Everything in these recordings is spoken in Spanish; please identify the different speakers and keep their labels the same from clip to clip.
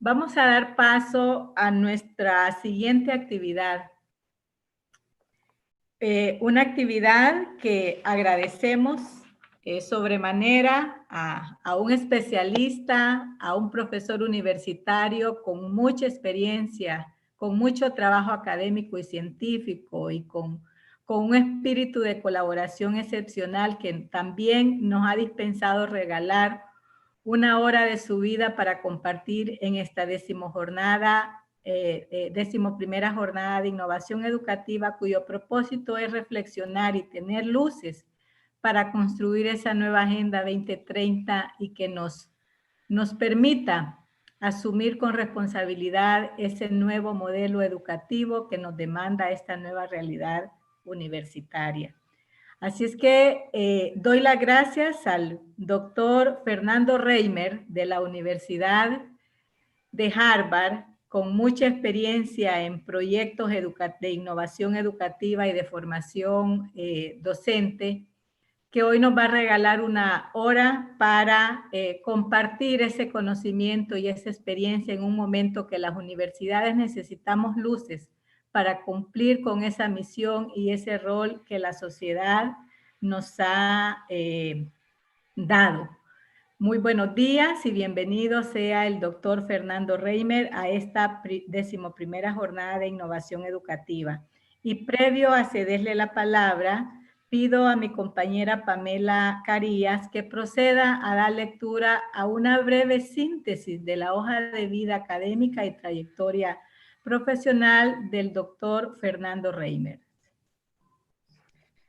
Speaker 1: Vamos a dar paso a nuestra siguiente actividad. Una actividad que agradecemos sobremanera a un especialista, a un profesor universitario con mucha experiencia, con mucho trabajo académico y científico y con un espíritu de colaboración excepcional que también nos ha dispensado regalar una hora de su vida para compartir en esta decimoprimera jornada de innovación educativa, cuyo propósito es reflexionar y tener luces para construir esa nueva Agenda 2030 y que nos permita asumir con responsabilidad ese nuevo modelo educativo que nos demanda esta nueva realidad universitaria. Así es que doy las gracias al doctor Fernando Reimer de la Universidad de Harvard, con mucha experiencia en proyectos de innovación educativa y de formación docente, que hoy nos va a regalar una hora para compartir ese conocimiento y esa experiencia en un momento que las universidades necesitamos luces para cumplir con esa misión y ese rol que la sociedad nos ha dado. Muy buenos días y bienvenido sea el doctor Fernando Reimer a esta 11ª jornada de innovación educativa. Y previo a cederle la palabra, pido a mi compañera Pamela Carías que proceda a dar lectura a una breve síntesis de la hoja de vida académica y trayectoria profesional del doctor Fernando Reimer.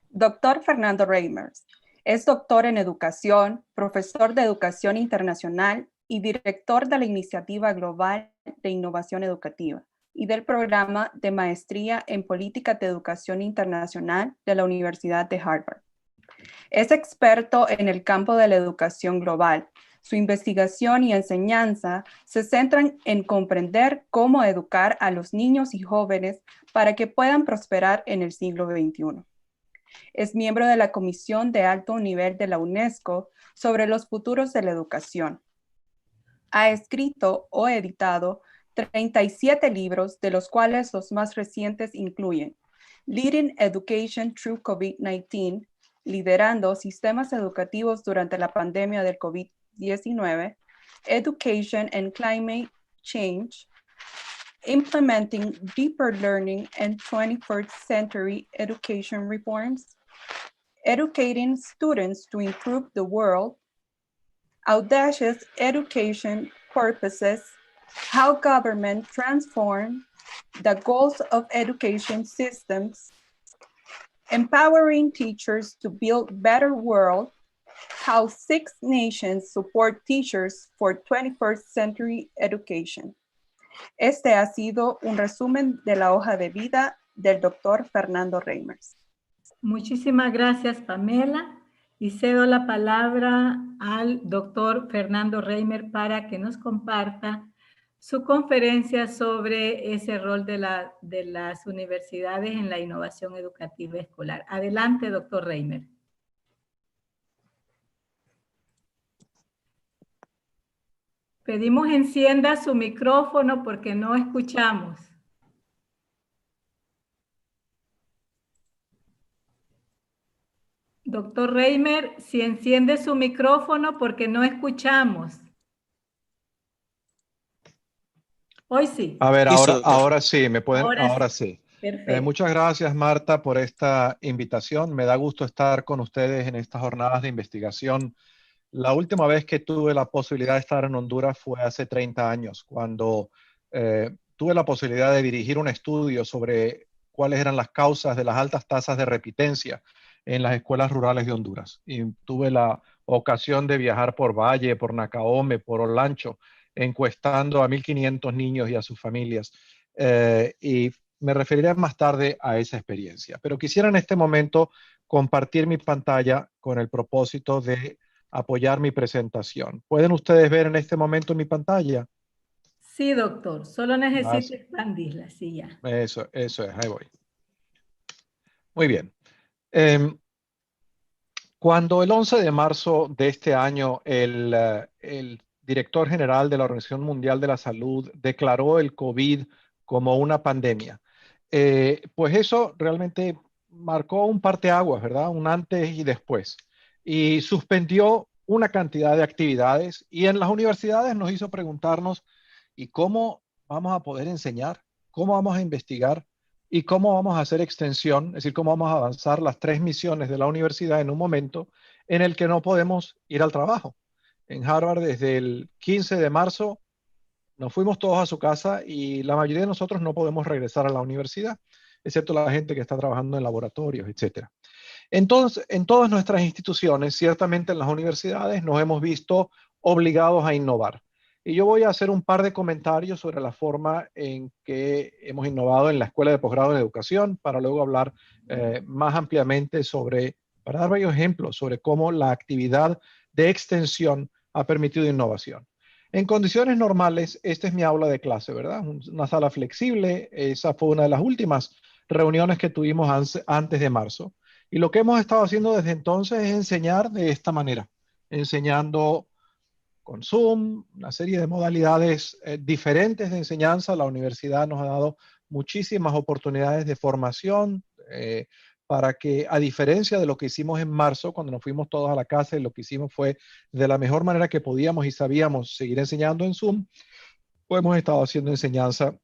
Speaker 2: Doctor Fernando Reimers es doctor en educación, profesor de educación internacional y director de la Iniciativa Global de Innovación Educativa y del programa de maestría en política de educación internacional de la Universidad de Harvard. Es experto en el campo de la educación global. Su investigación y enseñanza se centran en comprender cómo educar a los niños y jóvenes para que puedan prosperar en el siglo XXI. Es miembro de la Comisión de Alto Nivel de la UNESCO sobre los futuros de la educación. Ha escrito o editado 37 libros, de los cuales los más recientes incluyen Leading Education Through COVID-19, Liderando Sistemas Educativos durante la pandemia del COVID-19, Education and Climate Change, Implementing Deeper Learning and 21st Century Education Reforms, Educating Students to Improve the World, Audacious Education Purposes, How Government Transform the Goals of Education Systems, Empowering Teachers to Build Better World, How 6 Nations Support Teachers for 21st Century Education. Este ha sido un resumen de la hoja de vida del doctor Fernando Reimers.
Speaker 1: Muchísimas gracias, Pamela. Y cedo la palabra al doctor Fernando Reimer para que nos comparta su conferencia sobre ese rol de las universidades en la innovación educativa escolar. Adelante, doctor Reimer. Pedimos encienda su micrófono porque no escuchamos. Doctor Reimer, si enciende su micrófono porque no escuchamos. Hoy sí.
Speaker 3: A ver, ahora sí, me pueden, ahora sí.
Speaker 1: Perfecto.
Speaker 3: Muchas gracias, Marta, por esta invitación. Me da gusto estar con ustedes en estas jornadas de investigación. La última vez que tuve la posibilidad de estar en Honduras fue hace 30 años, cuando tuve la posibilidad de dirigir un estudio sobre cuáles eran las causas de las altas tasas de repitencia en las escuelas rurales de Honduras. Y tuve la ocasión de viajar por Valle, por Nacaome, por Olancho, encuestando a 1.500 niños y a sus familias. Y me referiré más tarde a esa experiencia. Pero quisiera en este momento compartir mi pantalla con el propósito de apoyar mi presentación. ¿Pueden ustedes ver en este momento mi pantalla?
Speaker 1: Sí, doctor. Solo necesito expandirla, sí, ya.
Speaker 3: Eso es, ahí voy. Muy bien. Cuando el 11 de marzo de este año el director general de la Organización Mundial de la Salud declaró el COVID como una pandemia. Pues eso realmente marcó un parteaguas, ¿verdad? Un antes y después. Y suspendió una cantidad de actividades y en las universidades nos hizo preguntarnos, ¿y cómo vamos a poder enseñar? ¿Cómo vamos a investigar? ¿Y cómo vamos a hacer extensión? Es decir, ¿cómo vamos a avanzar las 3 misiones de la universidad en un momento en el que no podemos ir al trabajo? En Harvard, desde el 15 de marzo, nos fuimos todos a su casa y la mayoría de nosotros no podemos regresar a la universidad, excepto la gente que está trabajando en laboratorios, etcétera. Entonces, en todas nuestras instituciones, ciertamente en las universidades, nos hemos visto obligados a innovar. Y yo voy a hacer un par de comentarios sobre la forma en que hemos innovado en la Escuela de Posgrado en Educación, para luego hablar más ampliamente sobre, para dar varios ejemplos sobre cómo la actividad de extensión ha permitido innovación. En condiciones normales, esta es mi aula de clase, ¿verdad? Una sala flexible. Esa fue una de las últimas reuniones que tuvimos antes de marzo. Y lo que hemos estado haciendo desde entonces es enseñar de esta manera, enseñando con Zoom, una serie de modalidades diferentes de enseñanza. La universidad nos ha dado muchísimas oportunidades de formación para que, a diferencia de lo que hicimos en marzo, cuando nos fuimos todos a la casa y lo que hicimos fue de la mejor manera que podíamos y sabíamos seguir enseñando en Zoom, pues hemos estado haciendo enseñanza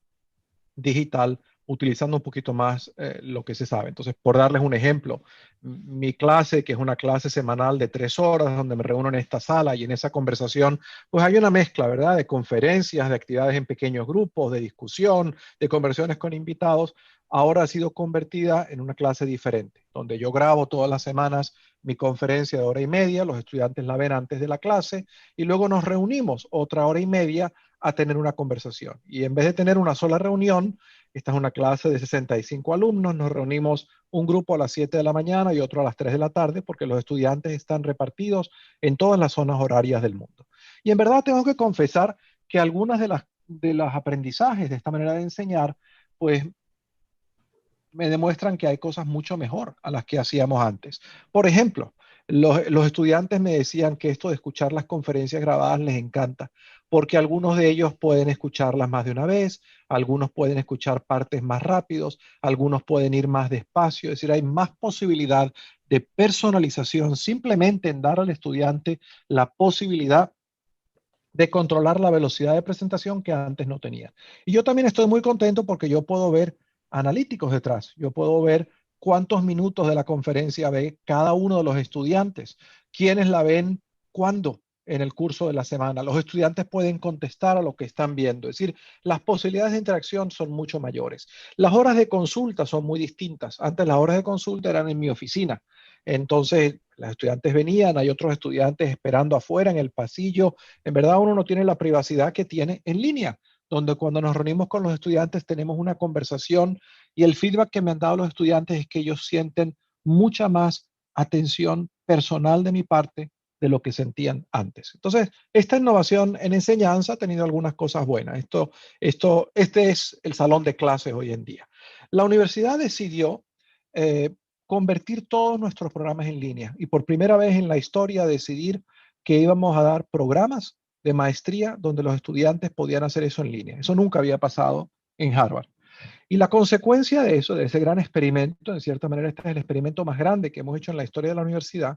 Speaker 3: digital utilizando un poquito más lo que se sabe. Entonces, por darles un ejemplo, mi clase, que es una clase semanal de 3 horas, donde me reúno en esta sala y en esa conversación, pues hay una mezcla, ¿verdad? De conferencias, de actividades en pequeños grupos, de discusión, de conversaciones con invitados. Ahora ha sido convertida en una clase diferente, donde yo grabo todas las semanas mi conferencia de 1 hora y media, los estudiantes la ven antes de la clase y luego nos reunimos otra 1 hora y media a tener una conversación. Y en vez de tener una sola reunión, esta es una clase de 65 alumnos, nos reunimos un grupo a las 7 de la mañana y otro a las 3 de la tarde, porque los estudiantes están repartidos en todas las zonas horarias del mundo. Y en verdad tengo que confesar que algunas de los aprendizajes de esta manera de enseñar, pues me demuestran que hay cosas mucho mejor a las que hacíamos antes. Por ejemplo, los estudiantes me decían que esto de escuchar las conferencias grabadas les encanta, porque algunos de ellos pueden escucharlas más de una vez, algunos pueden escuchar partes más rápidos, algunos pueden ir más despacio, es decir, hay más posibilidad de personalización simplemente en dar al estudiante la posibilidad de controlar la velocidad de presentación que antes no tenía. Y yo también estoy muy contento porque yo puedo ver analíticos detrás. Yo puedo ver cuántos minutos de la conferencia ve cada uno de los estudiantes, quiénes la ven, cuándo en el curso de la semana. Los estudiantes pueden contestar a lo que están viendo. Es decir, las posibilidades de interacción son mucho mayores. Las horas de consulta son muy distintas. Antes las horas de consulta eran en mi oficina. Entonces, los estudiantes venían, hay otros estudiantes esperando afuera en el pasillo. En verdad, uno no tiene la privacidad que tiene en línea, donde cuando nos reunimos con los estudiantes tenemos una conversación y el feedback que me han dado los estudiantes es que ellos sienten mucha más atención personal de mi parte de lo que sentían antes. Entonces, esta innovación en enseñanza ha tenido algunas cosas buenas. Este es el salón de clases hoy en día. La universidad decidió convertir todos nuestros programas en línea y por primera vez en la historia decidir que íbamos a dar programas de maestría donde los estudiantes podían hacer eso en línea. Eso nunca había pasado en Harvard. Y la consecuencia de eso, de ese gran experimento, en cierta manera este es el experimento más grande que hemos hecho en la historia de la universidad,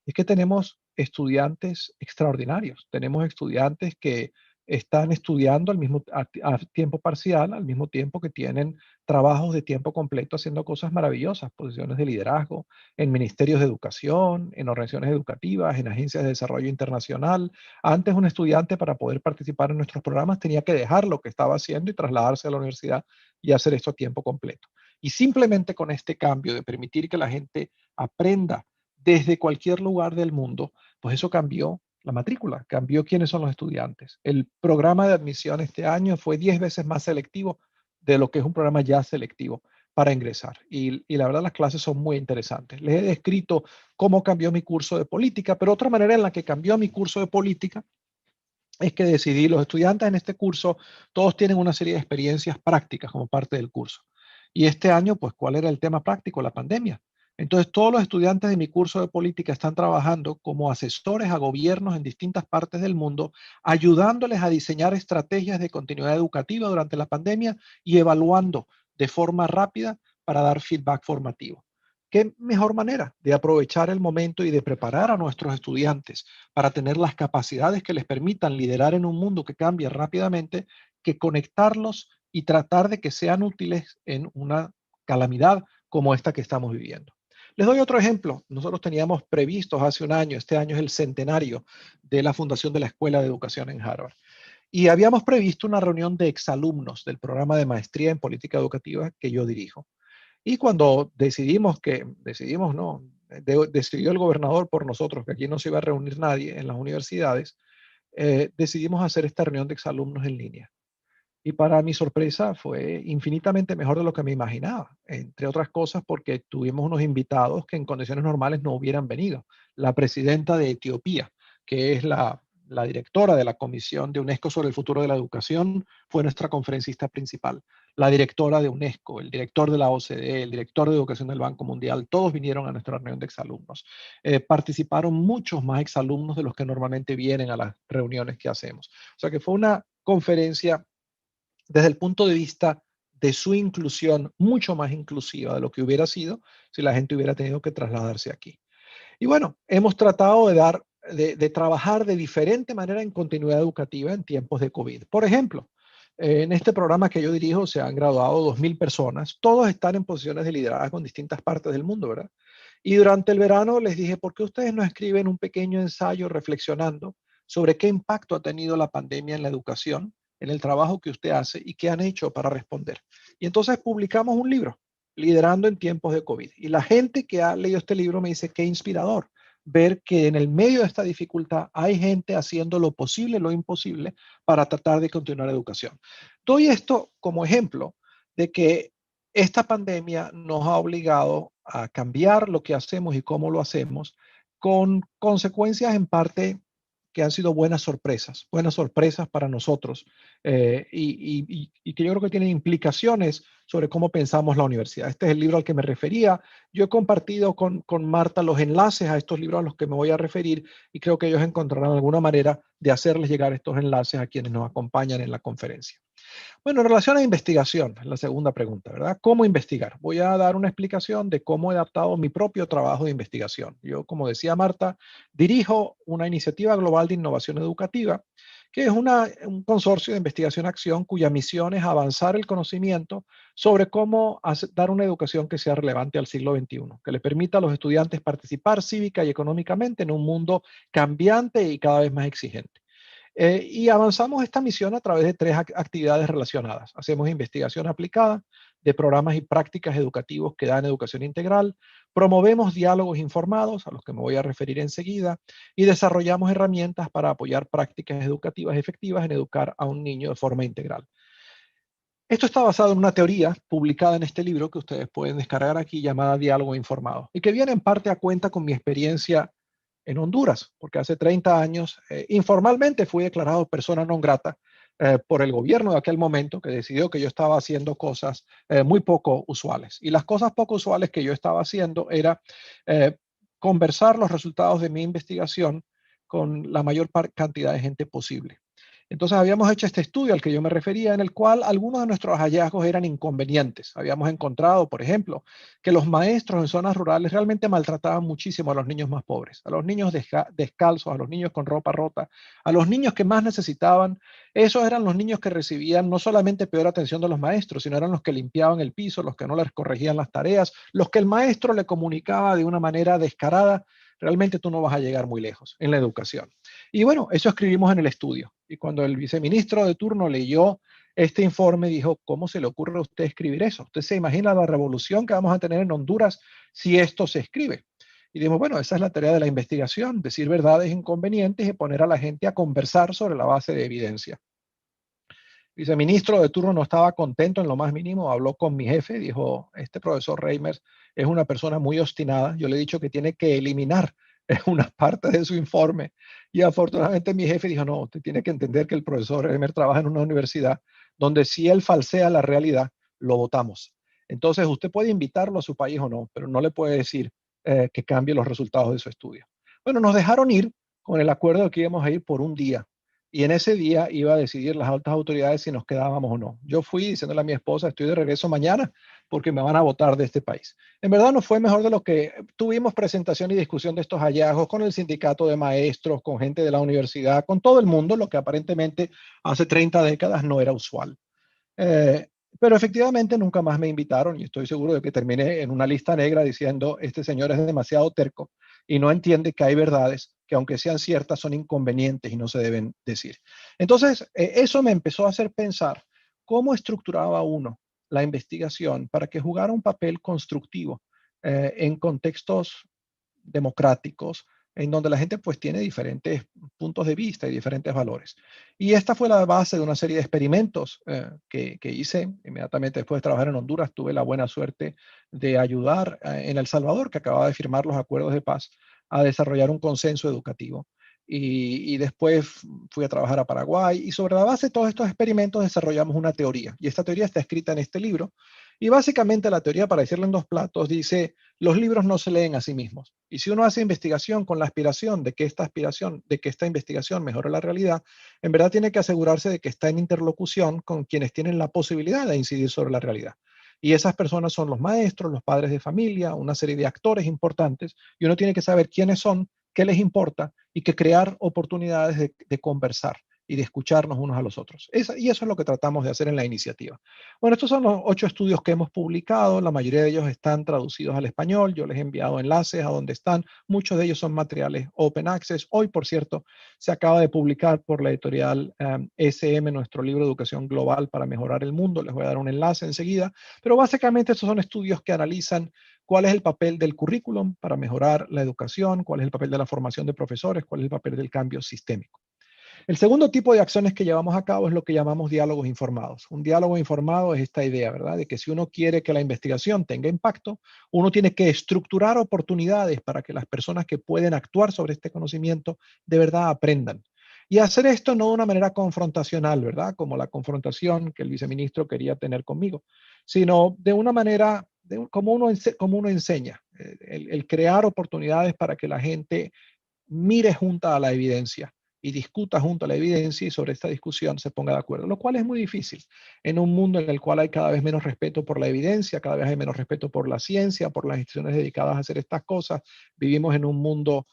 Speaker 3: es que tenemos estudiantes extraordinarios. Tenemos estudiantes que están estudiando a tiempo parcial, al mismo tiempo que tienen trabajos de tiempo completo haciendo cosas maravillosas, posiciones de liderazgo en ministerios de educación, en organizaciones educativas, en agencias de desarrollo internacional. Antes un estudiante para poder participar en nuestros programas tenía que dejar lo que estaba haciendo y trasladarse a la universidad y hacer esto a tiempo completo. Y simplemente con este cambio de permitir que la gente aprenda desde cualquier lugar del mundo, pues eso cambió la matrícula, cambió quiénes son los estudiantes. El programa de admisión este año fue 10 veces más selectivo de lo que es un programa ya selectivo para ingresar. Y la verdad las clases son muy interesantes. Les he descrito cómo cambió mi curso de política, pero otra manera en la que cambió mi curso de política es que decidí, los estudiantes en este curso, todos tienen una serie de experiencias prácticas como parte del curso. Y este año, pues, ¿cuál era el tema práctico? La pandemia. Entonces, todos los estudiantes de mi curso de política están trabajando como asesores a gobiernos en distintas partes del mundo, ayudándoles a diseñar estrategias de continuidad educativa durante la pandemia y evaluando de forma rápida para dar feedback formativo. ¿Qué mejor manera de aprovechar el momento y de preparar a nuestros estudiantes para tener las capacidades que les permitan liderar en un mundo que cambia rápidamente, que conectarlos y tratar de que sean útiles en una calamidad como esta que estamos viviendo? Les doy otro ejemplo. Nosotros teníamos previstos hace un año, este año es el centenario de la fundación de la Escuela de Educación en Harvard. Y habíamos previsto una reunión de exalumnos del programa de maestría en política educativa que yo dirijo. Y cuando decidió el gobernador por nosotros que aquí no se iba a reunir nadie en las universidades, decidimos hacer esta reunión de exalumnos en línea. Y para mi sorpresa fue infinitamente mejor de lo que me imaginaba, entre otras cosas porque tuvimos unos invitados que en condiciones normales no hubieran venido. La presidenta de Etiopía, que es la directora de la Comisión de UNESCO sobre el futuro de la educación, fue nuestra conferencista principal. La directora de UNESCO, el director de la OCDE, el director de educación del Banco Mundial, todos vinieron a nuestra reunión de exalumnos. Participaron muchos más exalumnos de los que normalmente vienen a las reuniones que hacemos. O sea que fue una conferencia desde el punto de vista de su inclusión, mucho más inclusiva de lo que hubiera sido si la gente hubiera tenido que trasladarse aquí. Y bueno, hemos tratado de trabajar de diferente manera en continuidad educativa en tiempos de COVID. Por ejemplo, en este programa que yo dirijo se han graduado 2,000 personas. Todos están en posiciones de liderazgo en distintas partes del mundo, ¿verdad? Y durante el verano les dije, ¿por qué ustedes no escriben un pequeño ensayo reflexionando sobre qué impacto ha tenido la pandemia en la educación, en el trabajo que usted hace y qué han hecho para responder? Y entonces publicamos un libro, Liderando en tiempos de COVID. Y la gente que ha leído este libro me dice, qué inspirador ver que en el medio de esta dificultad hay gente haciendo lo posible, lo imposible para tratar de continuar la educación. Doy esto como ejemplo de que esta pandemia nos ha obligado a cambiar lo que hacemos y cómo lo hacemos, con consecuencias en parte que han sido buenas sorpresas para nosotros, y que yo creo que tienen implicaciones sobre cómo pensamos la universidad. Este es el libro al que me refería. Yo he compartido con Marta los enlaces a estos libros a los que me voy a referir y creo que ellos encontrarán alguna manera de hacerles llegar estos enlaces a quienes nos acompañan en la conferencia. Bueno, en relación a investigación, la segunda pregunta, ¿verdad? ¿Cómo investigar? Voy a dar una explicación de cómo he adaptado mi propio trabajo de investigación. Yo, como decía Marta, dirijo una iniciativa global de innovación educativa, que es un consorcio de investigación-acción cuya misión es avanzar el conocimiento sobre cómo dar una educación que sea relevante al siglo XXI, que le permita a los estudiantes participar cívica y económicamente en un mundo cambiante y cada vez más exigente. Y avanzamos esta misión a través de 3 actividades relacionadas. Hacemos investigación aplicada de programas y prácticas educativos que dan educación integral, promovemos diálogos informados, a los que me voy a referir enseguida, y desarrollamos herramientas para apoyar prácticas educativas efectivas en educar a un niño de forma integral. Esto está basado en una teoría publicada en este libro que ustedes pueden descargar aquí, llamada Diálogo Informado, y que viene en parte a cuenta con mi experiencia en Honduras, porque hace 30 años informalmente fui declarado persona non grata por el gobierno de aquel momento, que decidió que yo estaba haciendo cosas muy poco usuales. Y las cosas poco usuales que yo estaba haciendo era conversar los resultados de mi investigación con la mayor cantidad de gente posible. Entonces habíamos hecho este estudio al que yo me refería, en el cual algunos de nuestros hallazgos eran inconvenientes. Habíamos encontrado, por ejemplo, que los maestros en zonas rurales realmente maltrataban muchísimo a los niños más pobres, a los niños descalzos, a los niños con ropa rota, a los niños que más necesitaban. Esos eran los niños que recibían no solamente peor atención de los maestros, sino eran los que limpiaban el piso, los que no les corregían las tareas, los que el maestro le comunicaba de una manera descarada: realmente tú no vas a llegar muy lejos en la educación. Y bueno, eso escribimos en el estudio. Y cuando el viceministro de turno leyó este informe, dijo, ¿cómo se le ocurre a usted escribir eso? ¿Usted se imagina la revolución que vamos a tener en Honduras si esto se escribe? Y dijimos, bueno, esa es la tarea de la investigación, decir verdades inconvenientes y poner a la gente a conversar sobre la base de evidencia. El viceministro de turno no estaba contento en lo más mínimo, habló con mi jefe, dijo, este profesor Reimers es una persona muy obstinada, yo le he dicho que tiene que eliminar una parte de su informe. Y afortunadamente mi jefe dijo, no, usted tiene que entender que el profesor Reimers trabaja en una universidad donde si él falsea la realidad, lo votamos. Entonces, usted puede invitarlo a su país o no, pero no le puede decir que cambie los resultados de su estudio. Bueno, nos dejaron ir con el acuerdo de que íbamos a ir por un día. Y en ese día iba a decidir las altas autoridades si nos quedábamos o no. Yo fui diciéndole a mi esposa, estoy de regreso mañana porque me van a votar de este país. En verdad no fue mejor de lo que tuvimos presentación y discusión de estos hallazgos con el sindicato de maestros, con gente de la universidad, con todo el mundo, lo que aparentemente hace 30 décadas no era usual. Eh, pero efectivamente nunca más me invitaron y estoy seguro de que terminé en una lista negra diciendo, este señor es demasiado terco y no entiende que hay verdades que aunque sean ciertas son inconvenientes y no se deben decir. Entonces, eso me empezó a hacer pensar cómo estructuraba uno la investigación para que jugara un papel constructivo en contextos democráticos, en donde la gente pues tiene diferentes puntos de vista y diferentes valores. Y esta fue la base de una serie de experimentos que hice inmediatamente después de trabajar en Honduras. Tuve la buena suerte de ayudar en El Salvador, que acababa de firmar los acuerdos de paz, a desarrollar un consenso educativo. Y después fui a trabajar a Paraguay y sobre la base de todos estos experimentos desarrollamos una teoría. Y esta teoría está escrita en este libro. Y básicamente la teoría, para decirlo en dos platos, dice, los libros no se leen a sí mismos. Y si uno hace investigación con la aspiración de que esta investigación mejore la realidad, en verdad tiene que asegurarse de que está en interlocución con quienes tienen la posibilidad de incidir sobre la realidad. Y esas personas son los maestros, los padres de familia, una serie de actores importantes, y uno tiene que saber quiénes son, qué les importa y que crear oportunidades de conversar y de escucharnos unos a los otros. Y eso es lo que tratamos de hacer en la iniciativa. Bueno, estos son los 8 estudios que hemos publicado. La mayoría de ellos están traducidos al español. Yo les he enviado enlaces a donde están. Muchos de ellos son materiales open access. Hoy, por cierto, se acaba de publicar por la editorial SM nuestro libro Educación Global para Mejorar el Mundo. Les voy a dar un enlace enseguida. Pero básicamente estos son estudios que analizan cuál es el papel del currículum para mejorar la educación, cuál es el papel de la formación de profesores, cuál es el papel del cambio sistémico. El segundo tipo de acciones que llevamos a cabo es lo que llamamos diálogos informados. Un diálogo informado es esta idea, ¿verdad? De que si uno quiere que la investigación tenga impacto, uno tiene que estructurar oportunidades para que las personas que pueden actuar sobre este conocimiento de verdad aprendan. Y hacer esto no de una manera confrontacional, ¿verdad? Como la confrontación que el viceministro quería tener conmigo, sino de una manera como uno enseña, el crear oportunidades para que la gente mire junto a la evidencia y discuta junto a la evidencia y sobre esta discusión se ponga de acuerdo, lo cual es muy difícil en un mundo en el cual hay cada vez menos respeto por la evidencia, cada vez hay menos respeto por la ciencia, por las instituciones dedicadas a hacer estas cosas. Vivimos en un mundo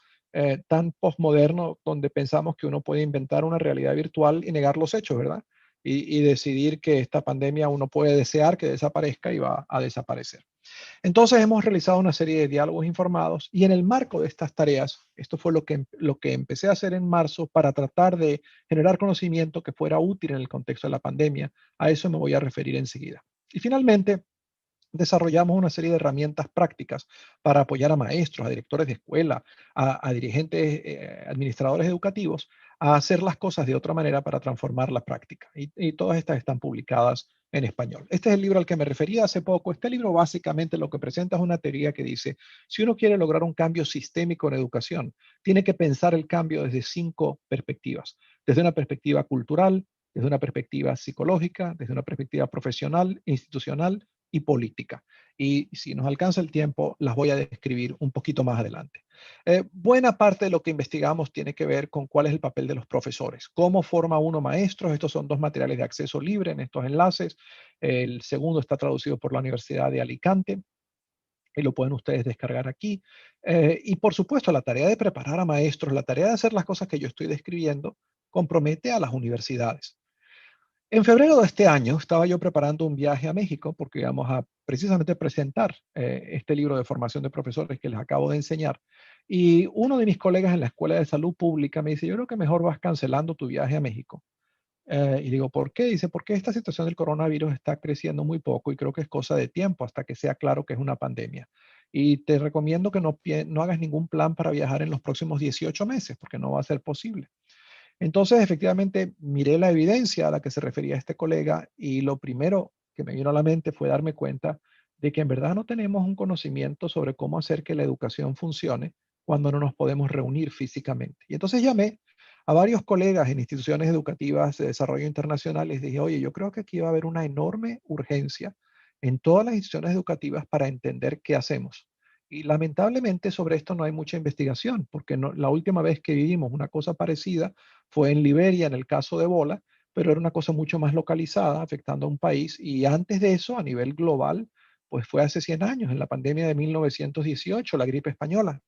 Speaker 3: tan postmoderno donde pensamos que uno puede inventar una realidad virtual y negar los hechos, ¿verdad? Y decidir que esta pandemia uno puede desear que desaparezca y va a desaparecer. Entonces hemos realizado una serie de diálogos informados y en el marco de estas tareas, esto fue lo que empecé a hacer en marzo para tratar de generar conocimiento que fuera útil en el contexto de la pandemia. A eso me voy a referir enseguida. Y finalmente, desarrollamos una serie de herramientas prácticas para apoyar a maestros, a directores de escuela, a dirigentes, administradores educativos, a hacer las cosas de otra manera para transformar la práctica. Y todas estas están publicadas en español. Este es el libro al que me refería hace poco. Este libro básicamente lo que presenta es una teoría que dice, si uno quiere lograr un cambio sistémico en educación, tiene que pensar el cambio desde 5 perspectivas. Desde una perspectiva cultural, desde una perspectiva psicológica, desde una perspectiva profesional, institucional y política. Y si nos alcanza el tiempo, las voy a describir un poquito más adelante. Buena parte de lo que investigamos tiene que ver con cuál es el papel de los profesores, cómo forma uno maestros. Estos son 2 materiales de acceso libre en estos enlaces. El segundo está traducido por la Universidad de Alicante y lo pueden ustedes descargar aquí. Y por supuesto, la tarea de preparar a maestros, la tarea de hacer las cosas que yo estoy describiendo, compromete a las universidades. En febrero de este año estaba yo preparando un viaje a México porque íbamos a precisamente presentar este libro de formación de profesores que les acabo de enseñar. Y uno de mis colegas en la Escuela de Salud Pública me dice, yo creo que mejor vas cancelando tu viaje a México. Y digo, ¿por qué? Dice, porque esta situación del coronavirus está creciendo muy poco y creo que es cosa de tiempo hasta que sea claro que es una pandemia. Y te recomiendo que no hagas ningún plan para viajar en los próximos 18 meses porque no va a ser posible. Entonces, efectivamente, miré la evidencia a la que se refería este colega y lo primero que me vino a la mente fue darme cuenta de que en verdad no tenemos un conocimiento sobre cómo hacer que la educación funcione cuando no nos podemos reunir físicamente. Y entonces llamé a varios colegas en instituciones educativas de desarrollo internacional y les dije, oye, yo creo que aquí va a haber una enorme urgencia en todas las instituciones educativas para entender qué hacemos. Y lamentablemente sobre esto no hay mucha investigación, porque la última vez que vivimos una cosa parecida fue en Liberia, en el caso de Ebola, pero era una cosa mucho más localizada, afectando a un país. Y antes de eso, a nivel global, pues fue hace 100 años, en la pandemia de 1918, la gripe española.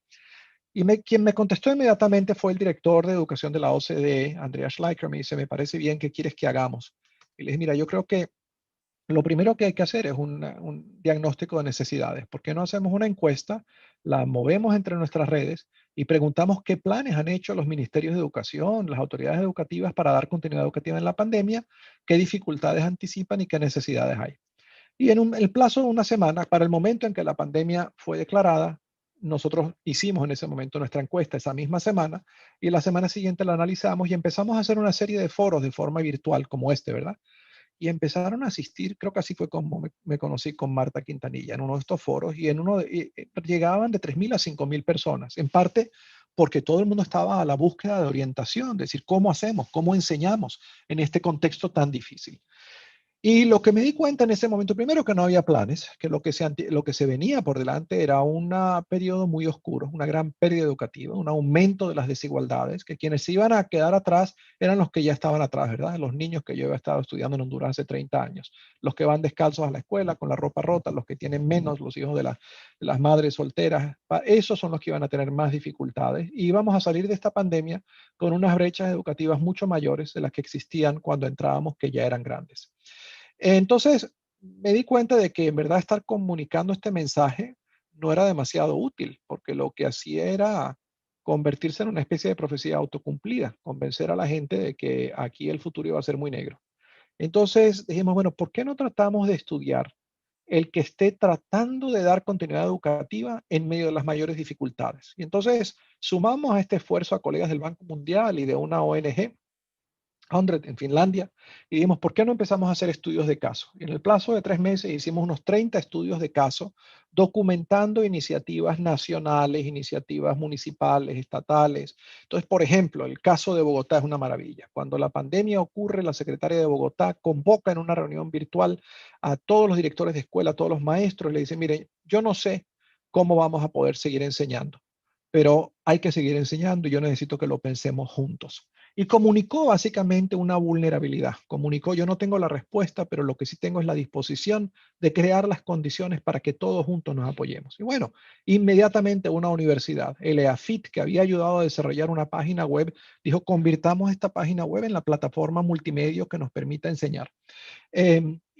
Speaker 3: Y quien me contestó inmediatamente fue el director de educación de la OCDE, Andreas Schleicher. Me dice, me parece bien, ¿qué quieres que hagamos? Y le dije, mira, yo creo que lo primero que hay que hacer es un diagnóstico de necesidades. ¿Por qué no hacemos una encuesta, la movemos entre nuestras redes y preguntamos qué planes han hecho los ministerios de educación, las autoridades educativas para dar continuidad educativa en la pandemia, qué dificultades anticipan y qué necesidades hay? Y en el plazo de una semana, para el momento en que la pandemia fue declarada, nosotros hicimos en ese momento nuestra encuesta esa misma semana y la semana siguiente la analizamos y empezamos a hacer una serie de foros de forma virtual como este, ¿verdad? Y empezaron a asistir, creo que así fue como me conocí con Marta Quintanilla en uno de estos foros y llegaban de 3.000 a 5.000 personas, en parte porque todo el mundo estaba a la búsqueda de orientación, de decir, ¿cómo hacemos? ¿Cómo enseñamos en este contexto tan difícil? Y lo que me di cuenta en ese momento, primero que no había planes, que lo que se venía por delante era un periodo muy oscuro, una gran pérdida educativa, un aumento de las desigualdades, que quienes se iban a quedar atrás eran los que ya estaban atrás, ¿verdad? Los niños que yo he estado estudiando en Honduras hace 30 años, los que van descalzos a la escuela con la ropa rota, los que tienen menos, los hijos de las madres solteras, esos son los que iban a tener más dificultades. Y íbamos a salir de esta pandemia con unas brechas educativas mucho mayores de las que existían cuando entrábamos, que ya eran grandes. Entonces, me di cuenta de que en verdad estar comunicando este mensaje no era demasiado útil, porque lo que hacía era convertirse en una especie de profecía autocumplida, convencer a la gente de que aquí el futuro iba a ser muy negro. Entonces dijimos, bueno, ¿por qué no tratamos de estudiar el que esté tratando de dar continuidad educativa en medio de las mayores dificultades? Y entonces sumamos a este esfuerzo a colegas del Banco Mundial y de una ONG 100 en Finlandia, y dijimos, ¿por qué no empezamos a hacer estudios de caso? Y en el plazo de 3 meses hicimos unos 30 estudios de caso, documentando iniciativas nacionales, iniciativas municipales, estatales. Entonces, por ejemplo, el caso de Bogotá es una maravilla. Cuando la pandemia ocurre, la secretaria de Bogotá convoca en una reunión virtual a todos los directores de escuela, a todos los maestros, y le dice, miren, yo no sé cómo vamos a poder seguir enseñando, pero hay que seguir enseñando y yo necesito que lo pensemos juntos. Y comunicó básicamente una vulnerabilidad. Comunicó, yo no tengo la respuesta, pero lo que sí tengo es la disposición de crear las condiciones para que todos juntos nos apoyemos. Y bueno, inmediatamente una universidad, el EAFIT, que había ayudado a desarrollar una página web, dijo, convirtamos esta página web en la plataforma multimedia que nos permita enseñar.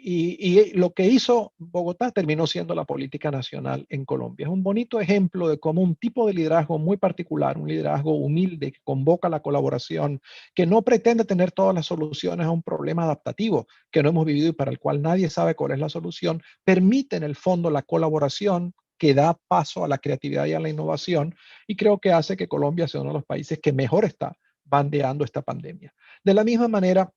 Speaker 3: Y lo que hizo Bogotá terminó siendo la política nacional en Colombia. Es un bonito ejemplo de cómo un tipo de liderazgo muy particular, un liderazgo humilde que convoca la colaboración, que no pretende tener todas las soluciones a un problema adaptativo que no hemos vivido y para el cual nadie sabe cuál es la solución, permite en el fondo la colaboración que da paso a la creatividad y a la innovación, y creo que hace que Colombia sea uno de los países que mejor está bandeando esta pandemia. De la misma manera,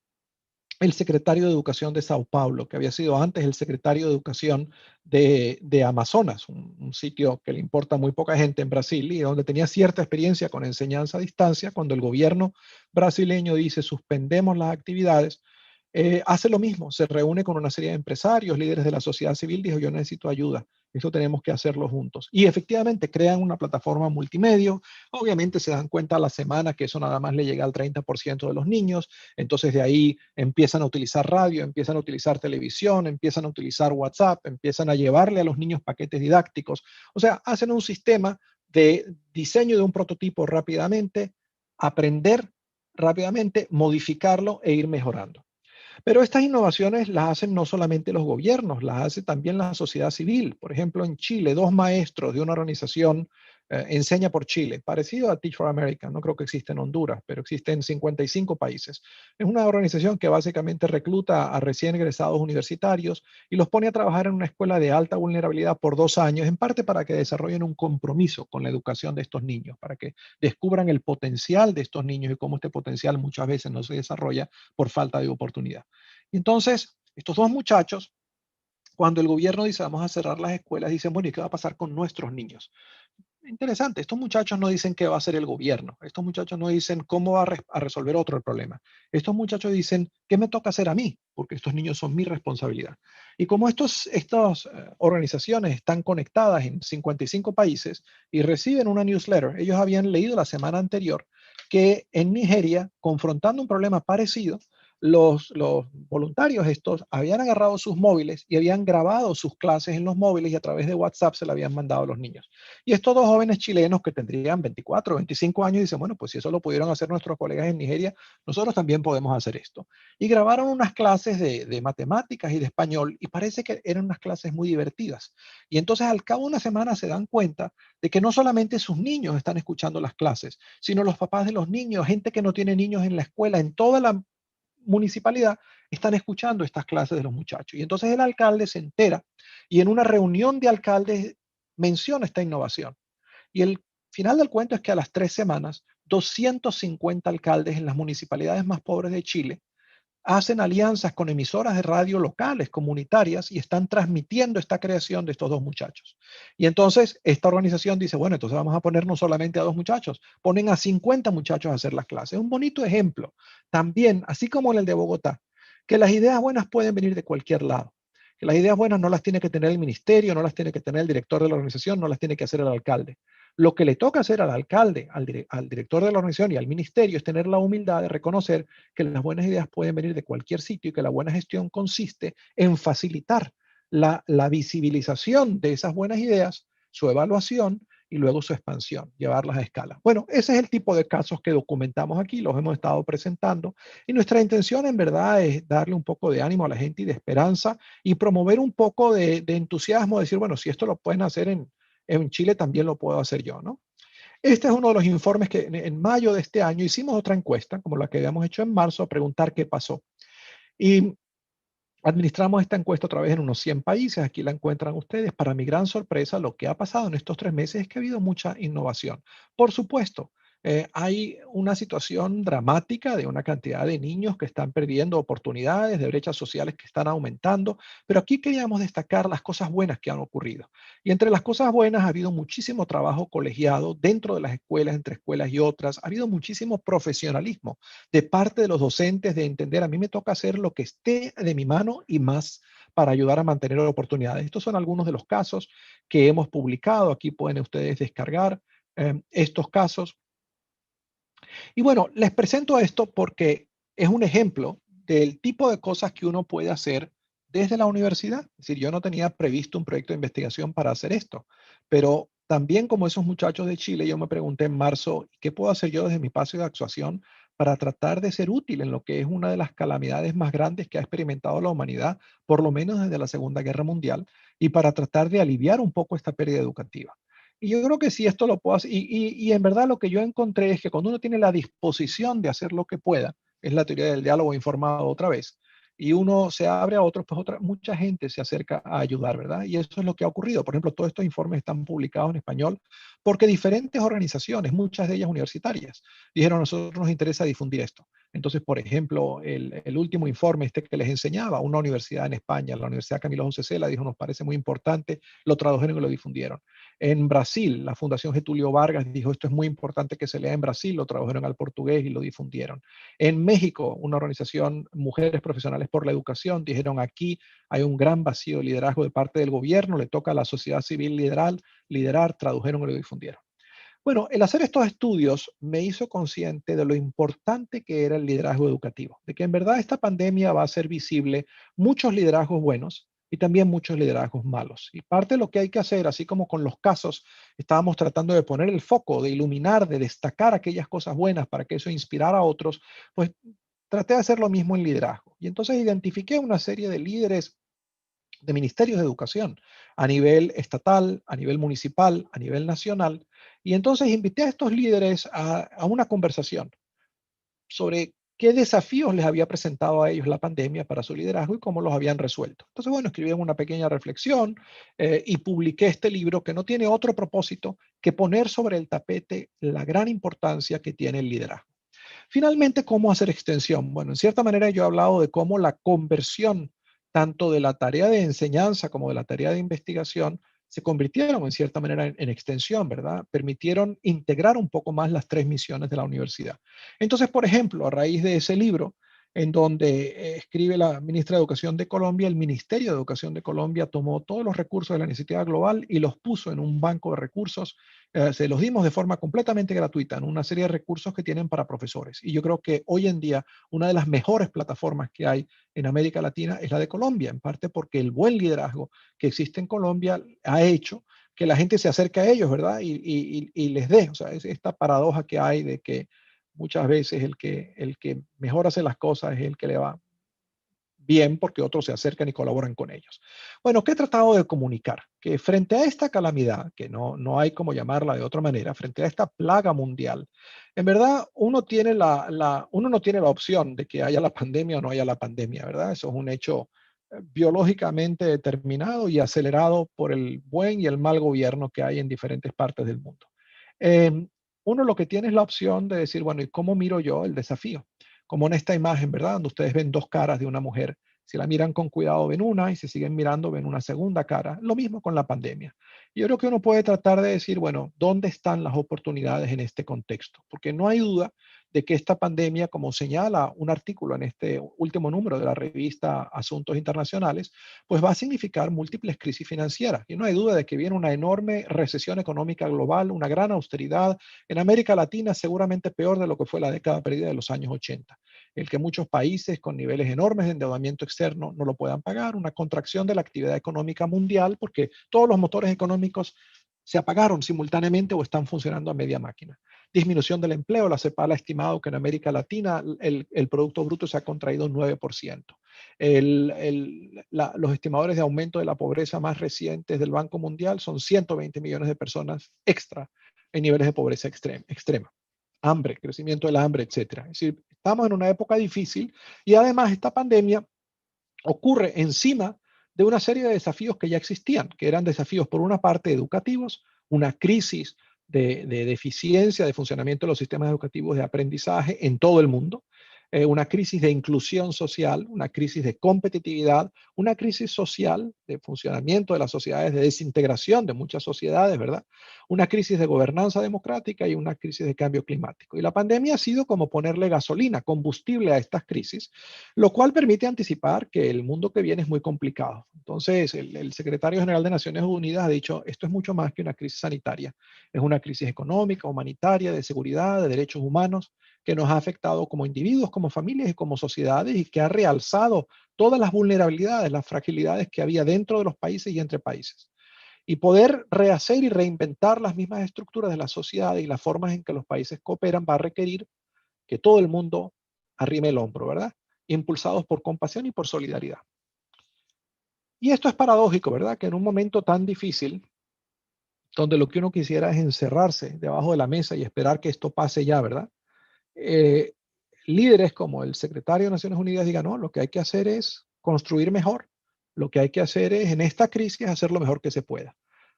Speaker 3: el secretario de Educación de Sao Paulo, que había sido antes el secretario de Educación de Amazonas, un sitio que le importa a muy poca gente en Brasil y donde tenía cierta experiencia con enseñanza a distancia, cuando el gobierno brasileño dice suspendemos las actividades, hace lo mismo, se reúne con una serie de empresarios, líderes de la sociedad civil, dijo yo necesito ayuda, esto tenemos que hacerlo juntos. Y efectivamente crean una plataforma multimedia, obviamente se dan cuenta a la semana que eso nada más le llega al 30% de los niños, entonces de ahí empiezan a utilizar radio, empiezan a utilizar televisión, empiezan a utilizar WhatsApp, empiezan a llevarle a los niños paquetes didácticos, o sea, hacen un sistema de diseño de un prototipo rápidamente, aprender rápidamente, modificarlo e ir mejorando. Pero estas innovaciones las hacen no solamente los gobiernos, las hace también la sociedad civil. Por ejemplo, en Chile, 2 maestros de una organización Enseña por Chile, parecido a Teach for America, no creo que exista en Honduras, pero existe en 55 países. Es una organización que básicamente recluta a recién egresados universitarios y los pone a trabajar en una escuela de alta vulnerabilidad por 2 años, en parte para que desarrollen un compromiso con la educación de estos niños, para que descubran el potencial de estos niños y cómo este potencial muchas veces no se desarrolla por falta de oportunidad. Y entonces, estos 2 muchachos, cuando el gobierno dice vamos a cerrar las escuelas, dicen, bueno, ¿y qué va a pasar con nuestros niños? interesante, estos muchachos no dicen qué va a hacer el gobierno, estos muchachos no dicen cómo va a resolver otro el problema, estos muchachos dicen qué me toca hacer a mí, porque estos niños son mi responsabilidad. Y como estas organizaciones están conectadas en 55 países y reciben una newsletter, ellos habían leído la semana anterior que en Nigeria, confrontando un problema parecido, los voluntarios estos habían agarrado sus móviles y habían grabado sus clases en los móviles y a través de WhatsApp se la habían mandado a los niños. Y estos dos jóvenes chilenos que tendrían 24, 25 años dicen, bueno, pues si eso lo pudieron hacer nuestros colegas en Nigeria, nosotros también podemos hacer esto. Y grabaron unas clases de matemáticas y de español y parece que eran unas clases muy divertidas. Y entonces al cabo de una semana se dan cuenta de que no solamente sus niños están escuchando las clases, sino los papás de los niños, gente que no tiene niños en la escuela, en toda la municipalidad, están escuchando estas clases de los muchachos. Y entonces el alcalde se entera y en una reunión de alcaldes menciona esta innovación. Y el final del cuento es que a las 3 semanas, 250 alcaldes en las municipalidades más pobres de Chile hacen alianzas con emisoras de radio locales, comunitarias, y están transmitiendo esta creación de estos dos muchachos. Y entonces esta organización dice, bueno, entonces vamos a poner no solamente a 2 muchachos, ponen a 50 muchachos a hacer las clases. Un bonito ejemplo, también, así como en el de Bogotá, que las ideas buenas pueden venir de cualquier lado. Que las ideas buenas no las tiene que tener el ministerio, no las tiene que tener el director de la organización, no las tiene que hacer el alcalde. Lo que le toca hacer al alcalde, al director de la organización y al ministerio es tener la humildad de reconocer que las buenas ideas pueden venir de cualquier sitio y que la buena gestión consiste en facilitar la visibilización de esas buenas ideas, su evaluación y luego su expansión, llevarlas a escala. Bueno, ese es el tipo de casos que documentamos aquí, los hemos estado presentando y nuestra intención en verdad es darle un poco de ánimo a la gente y de esperanza y promover un poco de entusiasmo, decir, bueno, si esto lo pueden hacer en Chile, también lo puedo hacer yo, ¿no? Este es uno de los informes que en mayo de este año hicimos otra encuesta, como la que habíamos hecho en marzo, a preguntar qué pasó. Y administramos esta encuesta otra vez en unos 100 países. Aquí la encuentran ustedes. Para mi gran sorpresa, lo que ha pasado en estos 3 meses es que ha habido mucha innovación. Por supuesto, hay una situación dramática de una cantidad de niños que están perdiendo oportunidades, de brechas sociales que están aumentando, pero aquí queríamos destacar las cosas buenas que han ocurrido. Y entre las cosas buenas ha habido muchísimo trabajo colegiado dentro de las escuelas, entre escuelas y otras. Ha habido muchísimo profesionalismo de parte de los docentes de entender, a mí me toca hacer lo que esté de mi mano y más para ayudar a mantener oportunidades. Estos son algunos de los casos que hemos publicado. Aquí pueden ustedes descargar estos casos. Y bueno, les presento esto porque es un ejemplo del tipo de cosas que uno puede hacer desde la universidad. Es decir, yo no tenía previsto un proyecto de investigación para hacer esto, pero también como esos muchachos de Chile, yo me pregunté en marzo, ¿qué puedo hacer yo desde mi espacio de actuación para tratar de ser útil en lo que es una de las calamidades más grandes que ha experimentado la humanidad, por lo menos desde la Segunda Guerra Mundial, y para tratar de aliviar un poco esta pérdida educativa? Y yo creo que si esto lo puedo hacer, y en verdad lo que yo encontré es que cuando uno tiene la disposición de hacer lo que pueda, es la teoría del diálogo informado otra vez, y uno se abre a otros, pues mucha gente se acerca a ayudar, ¿verdad? Y eso es lo que ha ocurrido. Por ejemplo, todos estos informes están publicados en español porque diferentes organizaciones, muchas de ellas universitarias, dijeron, a nosotros nos interesa difundir esto. Entonces, por ejemplo, el último informe que les enseñaba, una universidad en España, la Universidad Camilo José Cela, dijo, nos parece muy importante, lo tradujeron y lo difundieron. En Brasil, la Fundación Getúlio Vargas dijo, esto es muy importante que se lea en Brasil, lo tradujeron al portugués y lo difundieron. En México, una organización, Mujeres Profesionales por la Educación, dijeron, aquí hay un gran vacío de liderazgo de parte del gobierno, le toca a la sociedad civil liderar, tradujeron y lo difundieron. Bueno, el hacer estos estudios me hizo consciente de lo importante que era el liderazgo educativo, de que en verdad esta pandemia va a hacer visible muchos liderazgos buenos y también muchos liderazgos malos. Y parte de lo que hay que hacer, así como con los casos, estábamos tratando de poner el foco, de iluminar, de destacar aquellas cosas buenas para que eso inspirara a otros, pues traté de hacer lo mismo en liderazgo. Y entonces identifiqué una serie de líderes de ministerios de educación a nivel estatal, a nivel municipal, a nivel nacional. Y entonces invité a estos líderes a una conversación sobre qué desafíos les había presentado a ellos la pandemia para su liderazgo y cómo los habían resuelto. Entonces, bueno, escribí una pequeña reflexión y publiqué este libro que no tiene otro propósito que poner sobre el tapete la gran importancia que tiene el liderazgo. Finalmente, ¿cómo hacer extensión? Bueno, en cierta manera yo he hablado de cómo la conversión tanto de la tarea de enseñanza como de la tarea de investigación se convirtieron en cierta manera en extensión, ¿verdad? Permitieron integrar un poco más las tres misiones de la universidad. Entonces, por ejemplo, a raíz de ese libro, en donde escribe la ministra de Educación de Colombia, el Ministerio de Educación de Colombia tomó todos los recursos de la iniciativa global y los puso en un banco de recursos. Se los dimos de forma completamente gratuita en una serie de recursos que tienen para profesores. Y yo creo que hoy en día una de las mejores plataformas que hay en América Latina es la de Colombia, en parte porque el buen liderazgo que existe en Colombia ha hecho que la gente se acerque a ellos, ¿verdad? Y les dé, o sea, es esta paradoja que hay de que muchas veces el que mejor hace las cosas es el que le va bien porque otros se acercan y colaboran con ellos. Bueno, ¿qué he tratado de comunicar? Que frente a esta calamidad, que no hay como llamarla de otra manera, frente a esta plaga mundial, en verdad uno no tiene la opción de que haya la pandemia o no haya la pandemia, ¿verdad? Eso es un hecho biológicamente determinado y acelerado por el buen y el mal gobierno que hay en diferentes partes del mundo. Eh, Uno lo que tiene es la opción de decir, bueno, ¿y cómo miro yo el desafío? Como en esta imagen, ¿verdad? Donde ustedes ven dos caras de una mujer. Si la miran con cuidado, ven una, y si siguen mirando, ven una segunda cara. Lo mismo con la pandemia. Yo creo que uno puede tratar de decir, bueno, ¿dónde están las oportunidades en este contexto? Porque no hay duda de que esta pandemia, como señala un artículo en este último número de la revista Asuntos Internacionales, pues va a significar múltiples crisis financieras. Y no hay duda de que viene una enorme recesión económica global, una gran austeridad. En América Latina seguramente peor de lo que fue la década perdida de los años 80. El que muchos países con niveles enormes de endeudamiento externo no lo puedan pagar, una contracción de la actividad económica mundial, porque todos los motores económicos se apagaron simultáneamente o están funcionando a media máquina. Disminución del empleo. La CEPAL ha estimado que en América Latina el Producto Bruto se ha contraído un 9%. Los estimadores de aumento de la pobreza más recientes del Banco Mundial son 120 millones de personas extra en niveles de pobreza extrema. Hambre, crecimiento del hambre, etc. Es decir, estamos en una época difícil y además esta pandemia ocurre encima de una serie de desafíos que ya existían, que eran desafíos por una parte educativos, una crisis de deficiencia de funcionamiento de los sistemas educativos de aprendizaje en todo el mundo, una crisis de inclusión social, una crisis de competitividad, una crisis social de funcionamiento de las sociedades, de desintegración de muchas sociedades, ¿verdad? Una crisis de gobernanza democrática y una crisis de cambio climático. Y la pandemia ha sido como ponerle gasolina, combustible a estas crisis, lo cual permite anticipar que el mundo que viene es muy complicado. Entonces, el secretario general de Naciones Unidas ha dicho, esto es mucho más que una crisis sanitaria, es una crisis económica, humanitaria, de seguridad, de derechos humanos, que nos ha afectado como individuos, como familias y como sociedades y que ha realzado todas las vulnerabilidades, las fragilidades que había dentro de los países y entre países. Y poder rehacer y reinventar las mismas estructuras de la sociedad y las formas en que los países cooperan va a requerir que todo el mundo arrime el hombro, ¿verdad? Impulsados por compasión y por solidaridad. Y esto es paradójico, ¿verdad? Que en un momento tan difícil, donde lo que uno quisiera es encerrarse debajo de la mesa y esperar que esto pase ya, ¿verdad? Eh, Líderes como el secretario de Naciones Unidas digan, no, lo que hay que hacer es construir mejor. Lo que hay que hacer es, en esta crisis, hacer lo mejor que se pueda.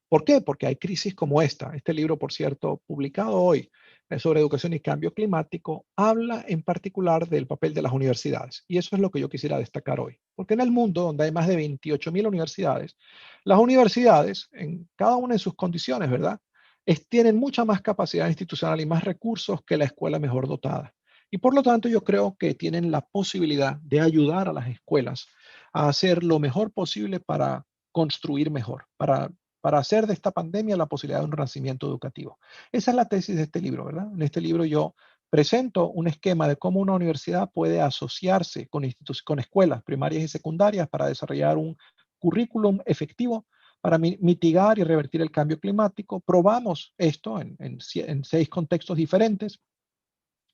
Speaker 3: ¿Por qué? Porque hay crisis como esta. Este libro, por cierto, publicado hoy sobre educación y cambio climático, habla en particular del papel de las universidades. Y eso es lo que yo quisiera destacar hoy. Porque en el mundo, donde hay más de 28.000 universidades, las universidades, en cada una de sus condiciones, ¿verdad? Tienen mucha más capacidad institucional y más recursos que la escuela mejor dotada. Y por lo tanto, yo creo que tienen la posibilidad de ayudar a las escuelas a hacer lo mejor posible para construir mejor, para hacer de esta pandemia la posibilidad de un renacimiento educativo. Esa es la tesis de este libro, ¿verdad? En este libro yo presento un esquema de cómo una universidad puede asociarse con escuelas primarias y secundarias para desarrollar un currículum efectivo para mitigar y revertir el cambio climático. Probamos esto en 6 contextos diferentes.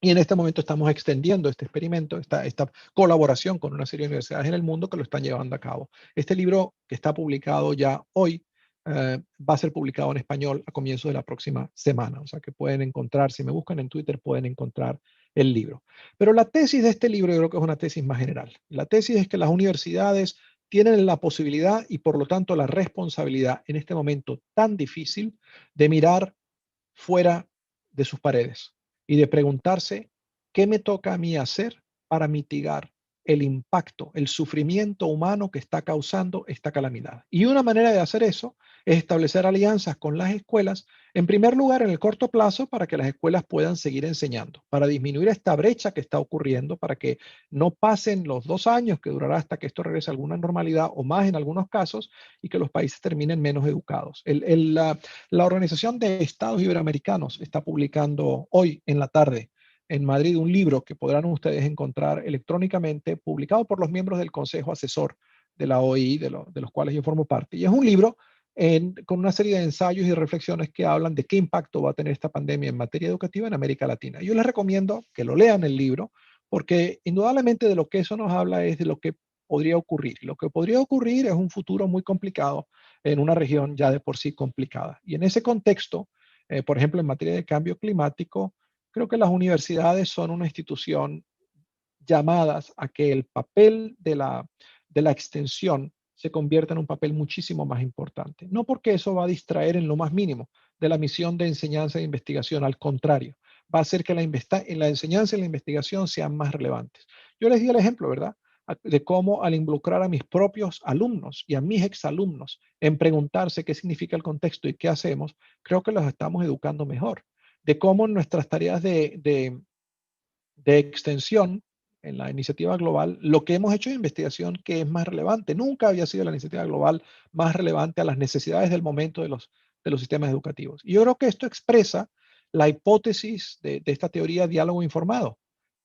Speaker 3: Y en este momento estamos extendiendo este experimento, esta colaboración con una serie de universidades en el mundo que lo están llevando a cabo. Este libro, que está publicado ya hoy, va a ser publicado en español a comienzos de la próxima semana. O sea que pueden encontrar, si me buscan en Twitter, pueden encontrar el libro. Pero la tesis de este libro yo creo que es una tesis más general. La tesis es que las universidades tienen la posibilidad y por lo tanto la responsabilidad en este momento tan difícil de mirar fuera de sus paredes y de preguntarse qué me toca a mí hacer para mitigar el impacto, el sufrimiento humano que está causando esta calamidad. Y una manera de hacer eso es establecer alianzas con las escuelas, en primer lugar en el corto plazo para que las escuelas puedan seguir enseñando, para disminuir esta brecha que está ocurriendo, para que no pasen los 2 años que durará hasta que esto regrese a alguna normalidad o más en algunos casos y que los países terminen menos educados. La Organización de Estados Iberoamericanos está publicando hoy en la tarde en Madrid un libro que podrán ustedes encontrar electrónicamente, publicado por los miembros del Consejo Asesor de la OI, de los cuales yo formo parte. Y es un libro con una serie de ensayos y reflexiones que hablan de qué impacto va a tener esta pandemia en materia educativa en América Latina. Yo les recomiendo que lo lean el libro, porque indudablemente de lo que eso nos habla es de lo que podría ocurrir. Lo que podría ocurrir es un futuro muy complicado en una región ya de por sí complicada. Y en ese contexto, por ejemplo, en materia de cambio climático, creo que las universidades son una institución llamadas a que el papel de la extensión se convierta en un papel muchísimo más importante. No porque eso va a distraer en lo más mínimo de la misión de enseñanza e investigación, al contrario, va a hacer que la enseñanza y la investigación sean más relevantes. Yo les di el ejemplo, ¿verdad? De cómo al involucrar a mis propios alumnos y a mis exalumnos en preguntarse qué significa el contexto y qué hacemos, creo que los estamos educando mejor. De cómo nuestras tareas de extensión en la iniciativa global, lo que hemos hecho de investigación que es más relevante. Nunca había sido la iniciativa global más relevante a las necesidades del momento de los sistemas educativos. Y yo creo que esto expresa la hipótesis de esta teoría diálogo informado,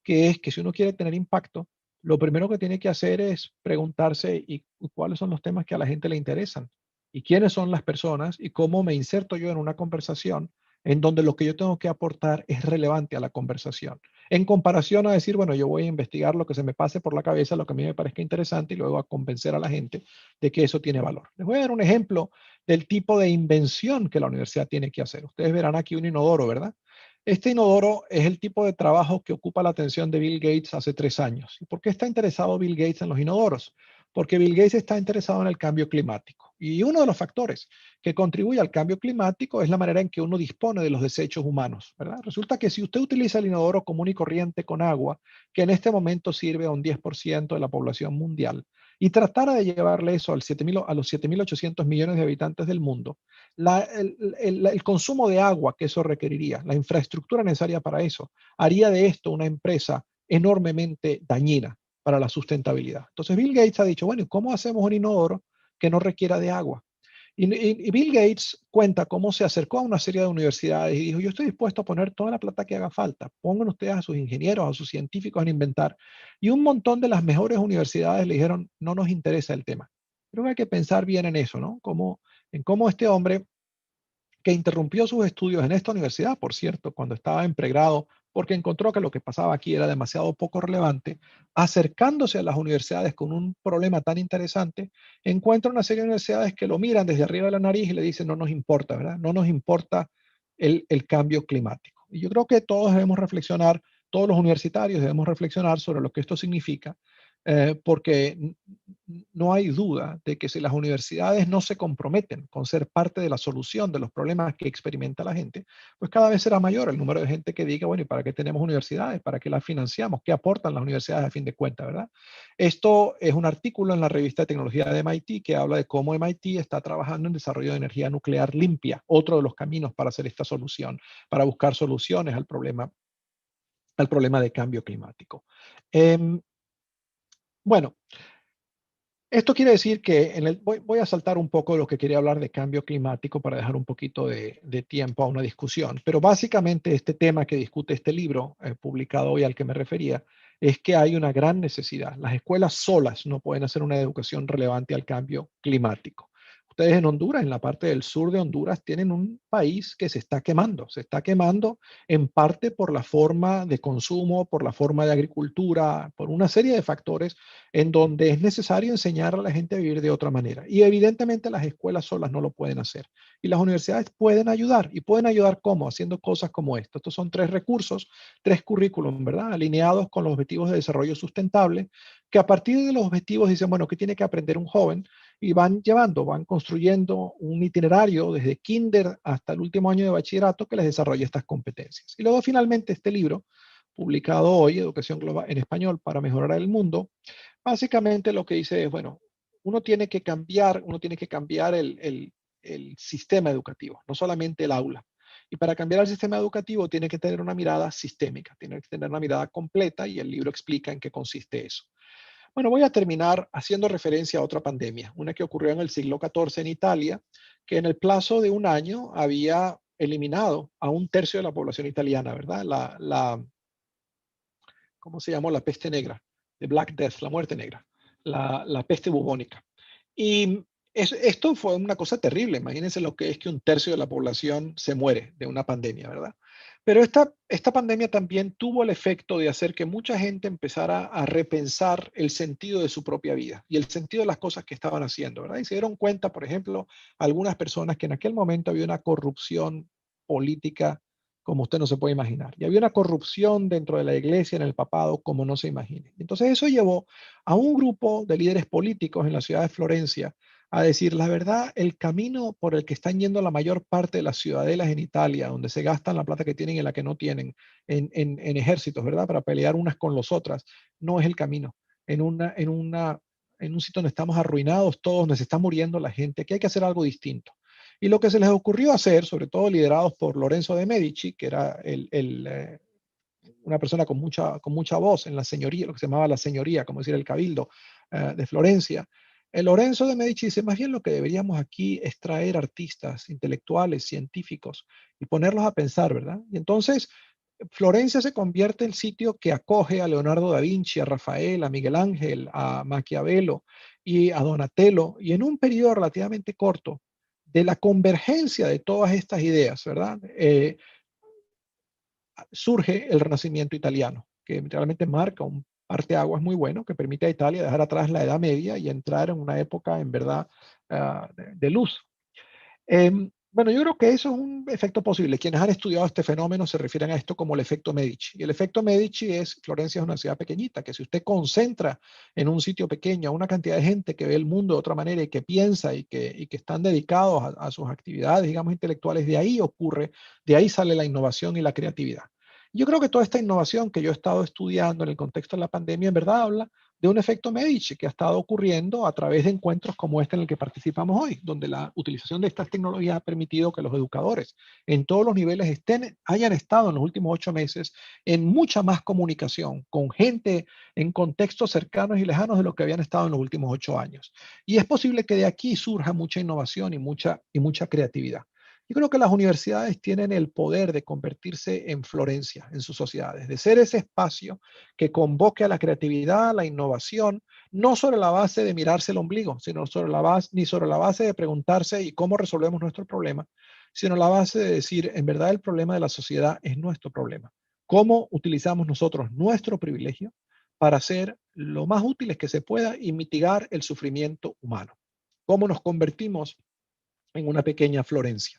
Speaker 3: que es que si uno quiere tener impacto, lo primero que tiene que hacer es preguntarse y cuáles son los temas que a la gente le interesan y quiénes son las personas y cómo me inserto yo en una conversación en donde lo que yo tengo que aportar es relevante a la conversación en comparación a decir, bueno, yo voy a investigar lo que se me pase por la cabeza, lo que a mí me parezca interesante y luego a convencer a la gente de que eso tiene valor. Les voy a dar un ejemplo del tipo de invención que la universidad tiene que hacer. Ustedes verán aquí un inodoro, ¿verdad? Este inodoro es el tipo de trabajo que ocupa la atención de Bill Gates hace 3 años. ¿Y por qué está interesado Bill Gates en los inodoros? Porque Bill Gates está interesado en el cambio climático. Y uno de los factores que contribuye al cambio climático es la manera en que uno dispone de los desechos humanos, ¿verdad? Resulta que si usted utiliza el inodoro común y corriente con agua, que en este momento sirve a un 10% de la población mundial, y tratara de llevarle eso a los 7.800 millones de habitantes del mundo, el consumo de agua que eso requeriría, la infraestructura necesaria para eso, haría de esto una empresa enormemente dañina para la sustentabilidad. Entonces Bill Gates ha dicho, bueno, ¿cómo hacemos un inodoro que no requiera de agua? Y Bill Gates cuenta cómo se acercó a una serie de universidades y dijo, yo estoy dispuesto a poner toda la plata que haga falta. Pongan ustedes a sus ingenieros, a sus científicos a inventar. Y un montón de las mejores universidades le dijeron, no nos interesa el tema. Creo que hay que pensar bien en eso, ¿no? En cómo este hombre que interrumpió sus estudios en esta universidad, por cierto, cuando estaba en pregrado, porque encontró que lo que pasaba aquí era demasiado poco relevante, acercándose a las universidades con un problema tan interesante, encuentra una serie de universidades que lo miran desde arriba de la nariz y le dicen, no nos importa, ¿verdad? No nos importa el cambio climático. Y yo creo que todos debemos reflexionar, todos los universitarios debemos reflexionar sobre lo que esto significa, porque no hay duda de que si las universidades no se comprometen con ser parte de la solución de los problemas que experimenta la gente, pues cada vez será mayor el número de gente que diga, bueno, ¿y para qué tenemos universidades? ¿Para qué las financiamos? ¿Qué aportan las universidades a fin de cuentas, verdad? Esto es un artículo en la revista de tecnología de MIT que habla de cómo MIT está trabajando en desarrollo de energía nuclear limpia, otro de los caminos para hacer esta solución, para buscar soluciones al problema de cambio climático. Bueno, esto quiere decir que voy a saltar un poco de lo que quería hablar de cambio climático para dejar un poquito de tiempo a una discusión, pero básicamente este tema que discute este libro publicado hoy al que me refería es que hay una gran necesidad. Las escuelas solas no pueden hacer una educación relevante al cambio climático. Ustedes en Honduras, en la parte del sur de Honduras, tienen un país que se está quemando en parte por la forma de consumo, por la forma de agricultura, por una serie de factores en donde es necesario enseñar a la gente a vivir de otra manera. Y evidentemente las escuelas solas no lo pueden hacer. Y las universidades pueden ayudar. ¿Y pueden ayudar cómo? Haciendo cosas como esto. Estos son 3 recursos, 3 currículum, ¿verdad? Alineados con los objetivos de desarrollo sustentable, que a partir de los objetivos dicen, bueno, ¿qué tiene que aprender un joven? Y van construyendo un itinerario desde kinder hasta el último año de bachillerato que les desarrolla estas competencias. Y luego finalmente este libro, publicado hoy, Educación Global en Español para Mejorar el Mundo, básicamente lo que dice es, bueno, uno tiene que cambiar el sistema educativo, no solamente el aula. Y para cambiar el sistema educativo tiene que tener una mirada sistémica, tiene que tener una mirada completa y el libro explica en qué consiste eso. Bueno, voy a terminar haciendo referencia a otra pandemia, una que ocurrió en el siglo XIV en Italia, que en el plazo de un año había eliminado a un tercio de la población italiana, ¿verdad? ¿Cómo se llamó? La peste negra, the Black Death, la muerte negra, la peste bubónica. Y esto fue una cosa terrible. Imagínense lo que es que un tercio de la población se muere de una pandemia, ¿verdad? Pero esta pandemia también tuvo el efecto de hacer que mucha gente empezara a repensar el sentido de su propia vida y el sentido de las cosas que estaban haciendo, ¿verdad? Y se dieron cuenta, por ejemplo, algunas personas que en aquel momento había una corrupción política como usted no se puede imaginar. Y había una corrupción dentro de la iglesia, en el papado, como no se imagine. Entonces eso llevó a un grupo de líderes políticos en la ciudad de Florencia a decir, la verdad, el camino por el que están yendo la mayor parte de las ciudadelas en Italia, donde se gastan la plata que tienen y la que no tienen, en ejércitos, ¿verdad? Para pelear unas con las otras, no es el camino. En un sitio donde estamos arruinados todos, donde se está muriendo la gente, que hay que hacer algo distinto. Y lo que se les ocurrió hacer, sobre todo liderados por Lorenzo de Medici, que era una persona con mucha voz en la señoría, lo que se llamaba la señoría, como decir el cabildo de Florencia. El Lorenzo de Medici dice, más bien lo que deberíamos aquí es traer artistas, intelectuales, científicos y ponerlos a pensar, ¿verdad? Y entonces Florencia se convierte en el sitio que acoge a Leonardo da Vinci, a Rafael, a Miguel Ángel, a Maquiavelo y a Donatello, y en un periodo relativamente corto de la convergencia de todas estas ideas, ¿verdad? Surge el Renacimiento italiano, que realmente marca un parteaguas muy bueno que permite a Italia dejar atrás la Edad Media y entrar en una época en verdad de luz. Bueno, yo creo que eso es un efecto posible. Quienes han estudiado este fenómeno se refieren a esto como el efecto Medici. Y el efecto Medici es, Florencia es una ciudad pequeñita, que si usted concentra en un sitio pequeño a una cantidad de gente que ve el mundo de otra manera y que piensa y que están dedicados a sus actividades, digamos, intelectuales, de ahí ocurre, de ahí sale la innovación y la creatividad. Yo creo que toda esta innovación que yo he estado estudiando en el contexto de la pandemia, en verdad habla de un efecto Medici que ha estado ocurriendo a través de encuentros como este en el que participamos hoy, donde la utilización de estas tecnologías ha permitido que los educadores en todos los niveles hayan estado en los últimos 8 meses en mucha más comunicación con gente en contextos cercanos y lejanos de lo que habían estado en los últimos 8 años. Y es posible que de aquí surja mucha innovación y mucha creatividad. Yo creo que las universidades tienen el poder de convertirse en Florencia en sus sociedades, de ser ese espacio que convoque a la creatividad, a la innovación, no sobre la base de mirarse el ombligo, sino ni sobre la base de preguntarse ¿y cómo resolvemos nuestro problema? Sino la base de decir, en verdad el problema de la sociedad es nuestro problema. ¿Cómo utilizamos nosotros nuestro privilegio para ser lo más útiles que se pueda y mitigar el sufrimiento humano? ¿Cómo nos convertimos en una pequeña Florencia?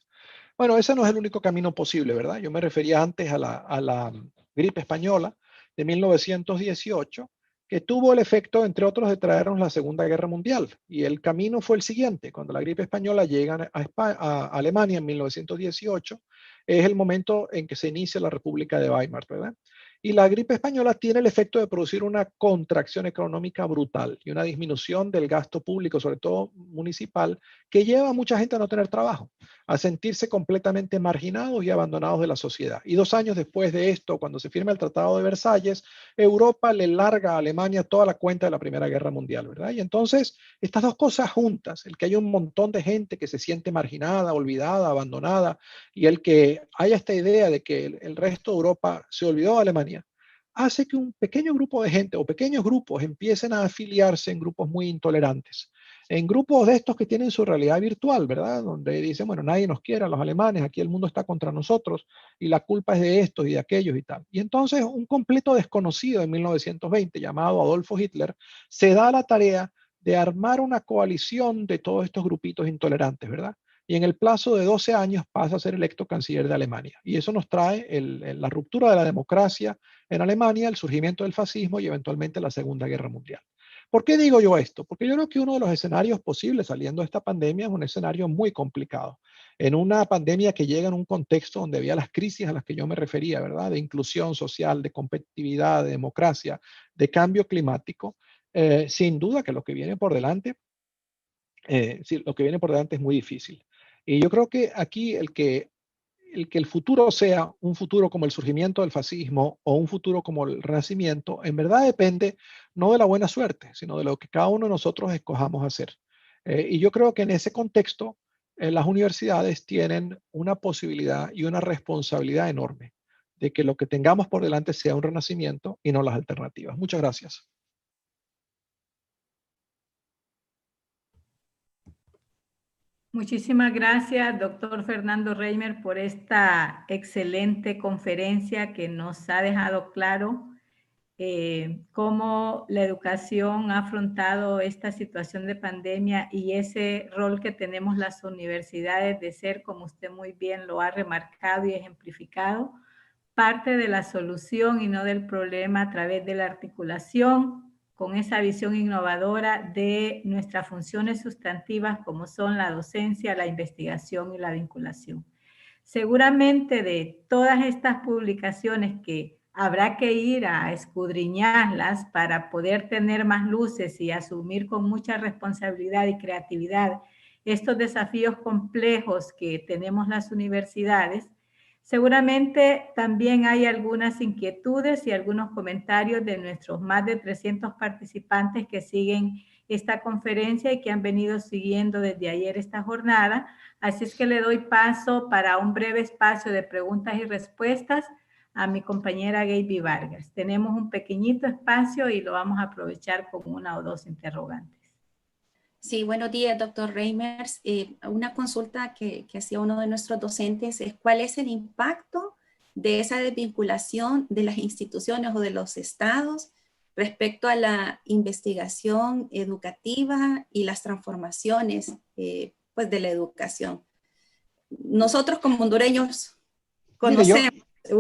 Speaker 3: Bueno, ese no es el único camino posible, ¿verdad? Yo me refería antes a la gripe española de 1918, que tuvo el efecto, entre otros, de traernos la Segunda Guerra Mundial. Y el camino fue el siguiente. Cuando la gripe española llega a Alemania en 1918, es el momento en que se inicia la República de Weimar, ¿verdad? Y la gripe española tiene el efecto de producir una contracción económica brutal y una disminución del gasto público, sobre todo municipal, que lleva a mucha gente a no tener trabajo, a sentirse completamente marginados y abandonados de la sociedad. Y 2 años después de esto, cuando se firma el Tratado de Versalles, Europa le larga a Alemania toda la cuenta de la Primera Guerra Mundial, ¿verdad? Y entonces, estas dos cosas juntas, el que haya un montón de gente que se siente marginada, olvidada, abandonada, y el que haya esta idea de que el resto de Europa se olvidó de Alemania, hace que un pequeño grupo de gente o pequeños grupos empiecen a afiliarse en grupos muy intolerantes, en grupos de estos que tienen su realidad virtual, ¿verdad? Donde dicen, bueno, nadie nos quiere a los alemanes, aquí el mundo está contra nosotros y la culpa es de estos y de aquellos y tal. Y entonces un completo desconocido en 1920 llamado Adolfo Hitler se da la tarea de armar una coalición de todos estos grupitos intolerantes, ¿verdad? Y en el plazo de 12 años pasa a ser electo canciller de Alemania. Y eso nos trae la ruptura de la democracia en Alemania, el surgimiento del fascismo y eventualmente la Segunda Guerra Mundial. ¿Por qué digo yo esto? Porque yo creo que uno de los escenarios posibles saliendo de esta pandemia es un escenario muy complicado. En una pandemia que llega en un contexto donde había las crisis a las que yo me refería, ¿verdad? De inclusión social, de competitividad, de democracia, de cambio climático, sin duda que lo que viene por delante, sí, lo que viene por delante es muy difícil. Y yo creo que aquí el futuro sea un futuro como el surgimiento del fascismo o un futuro como el Renacimiento, en verdad depende no de la buena suerte, sino de lo que cada uno de nosotros escojamos hacer. Y yo creo que en ese contexto, las universidades tienen una posibilidad y una responsabilidad enorme de que lo que tengamos por delante sea un renacimiento y no las alternativas. Muchas gracias.
Speaker 1: Muchísimas gracias, doctor Fernando Reimer, por esta excelente conferencia que nos ha dejado claro cómo la educación ha afrontado esta situación de pandemia y ese rol que tenemos las universidades de ser, como usted muy bien lo ha remarcado y ejemplificado, parte de la solución y no del problema a través de la articulación con esa visión innovadora de nuestras funciones sustantivas como son la docencia, la investigación y la vinculación. Seguramente de todas estas publicaciones que habrá que ir a escudriñarlas para poder tener más luces y asumir con mucha responsabilidad y creatividad estos desafíos complejos que tenemos las universidades, seguramente también hay algunas inquietudes y algunos comentarios de nuestros más de 300 participantes que siguen esta conferencia y que han venido siguiendo desde ayer esta jornada. Así es que le doy paso para un breve espacio de preguntas y respuestas a mi compañera Gaby Vargas. Tenemos un pequeñito espacio y lo vamos a aprovechar con una o dos interrogantes.
Speaker 4: Sí, buenos días, doctor Reimers. Una consulta que hacía uno de nuestros docentes es cuál es el impacto de esa desvinculación de las instituciones o de los estados respecto a la investigación educativa y las transformaciones pues de la educación. Nosotros como hondureños conocemos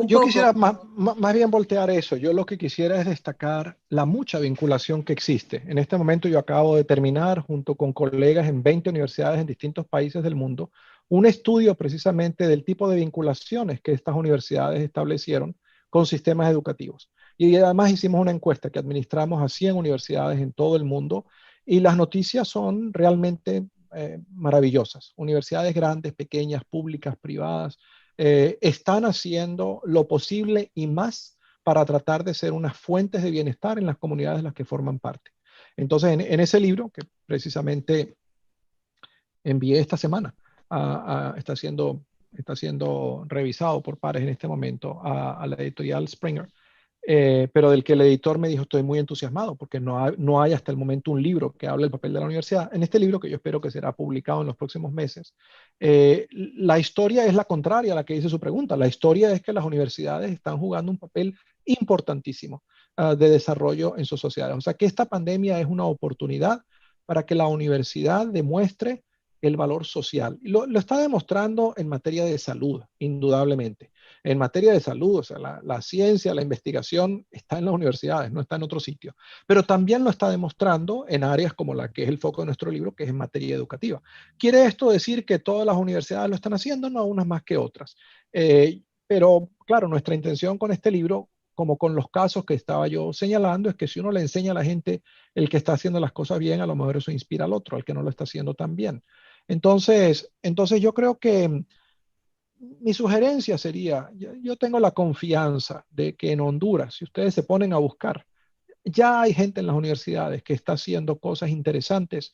Speaker 3: yo quisiera más bien voltear eso. Yo lo que quisiera es destacar la mucha vinculación que existe. En este momento yo acabo de terminar, junto con colegas en 20 universidades en distintos países del mundo, un estudio precisamente del tipo de vinculaciones que estas universidades establecieron con sistemas educativos. Y además hicimos una encuesta que administramos a 100 universidades en todo el mundo y las noticias son realmente maravillosas. Universidades grandes, pequeñas, públicas, privadas, están haciendo lo posible y más para tratar de ser unas fuentes de bienestar en las comunidades de las que forman parte. Entonces, en ese libro, que precisamente envié esta semana, está siendo revisado por pares en este momento a la editorial Springer, pero del que el editor me dijo, estoy muy entusiasmado porque no hay hasta el momento un libro que hable del papel de la universidad. En este libro, que yo espero que será publicado en los próximos meses, la historia es la contraria a la que dice su pregunta. La historia es que las universidades están jugando un papel importantísimo de desarrollo en sus sociedades. O sea, que esta pandemia es una oportunidad para que la universidad demuestre el valor social. Y lo está demostrando en materia de salud, indudablemente. En materia de salud, o sea, la ciencia, la investigación está en las universidades, no está en otro sitio. Pero también lo está demostrando en áreas como la que es el foco de nuestro libro, que es en materia educativa. ¿Quiere esto decir que todas las universidades lo están haciendo? No, unas más que otras. Pero claro, nuestra intención con este libro, como con los casos que estaba yo señalando, es que si uno le enseña a la gente el que está haciendo las cosas bien, a lo mejor eso inspira al otro, al que no lo está haciendo tan bien. Entonces yo creo que mi sugerencia sería, yo tengo la confianza de que en Honduras, si ustedes se ponen a buscar, ya hay gente en las universidades que está haciendo cosas interesantes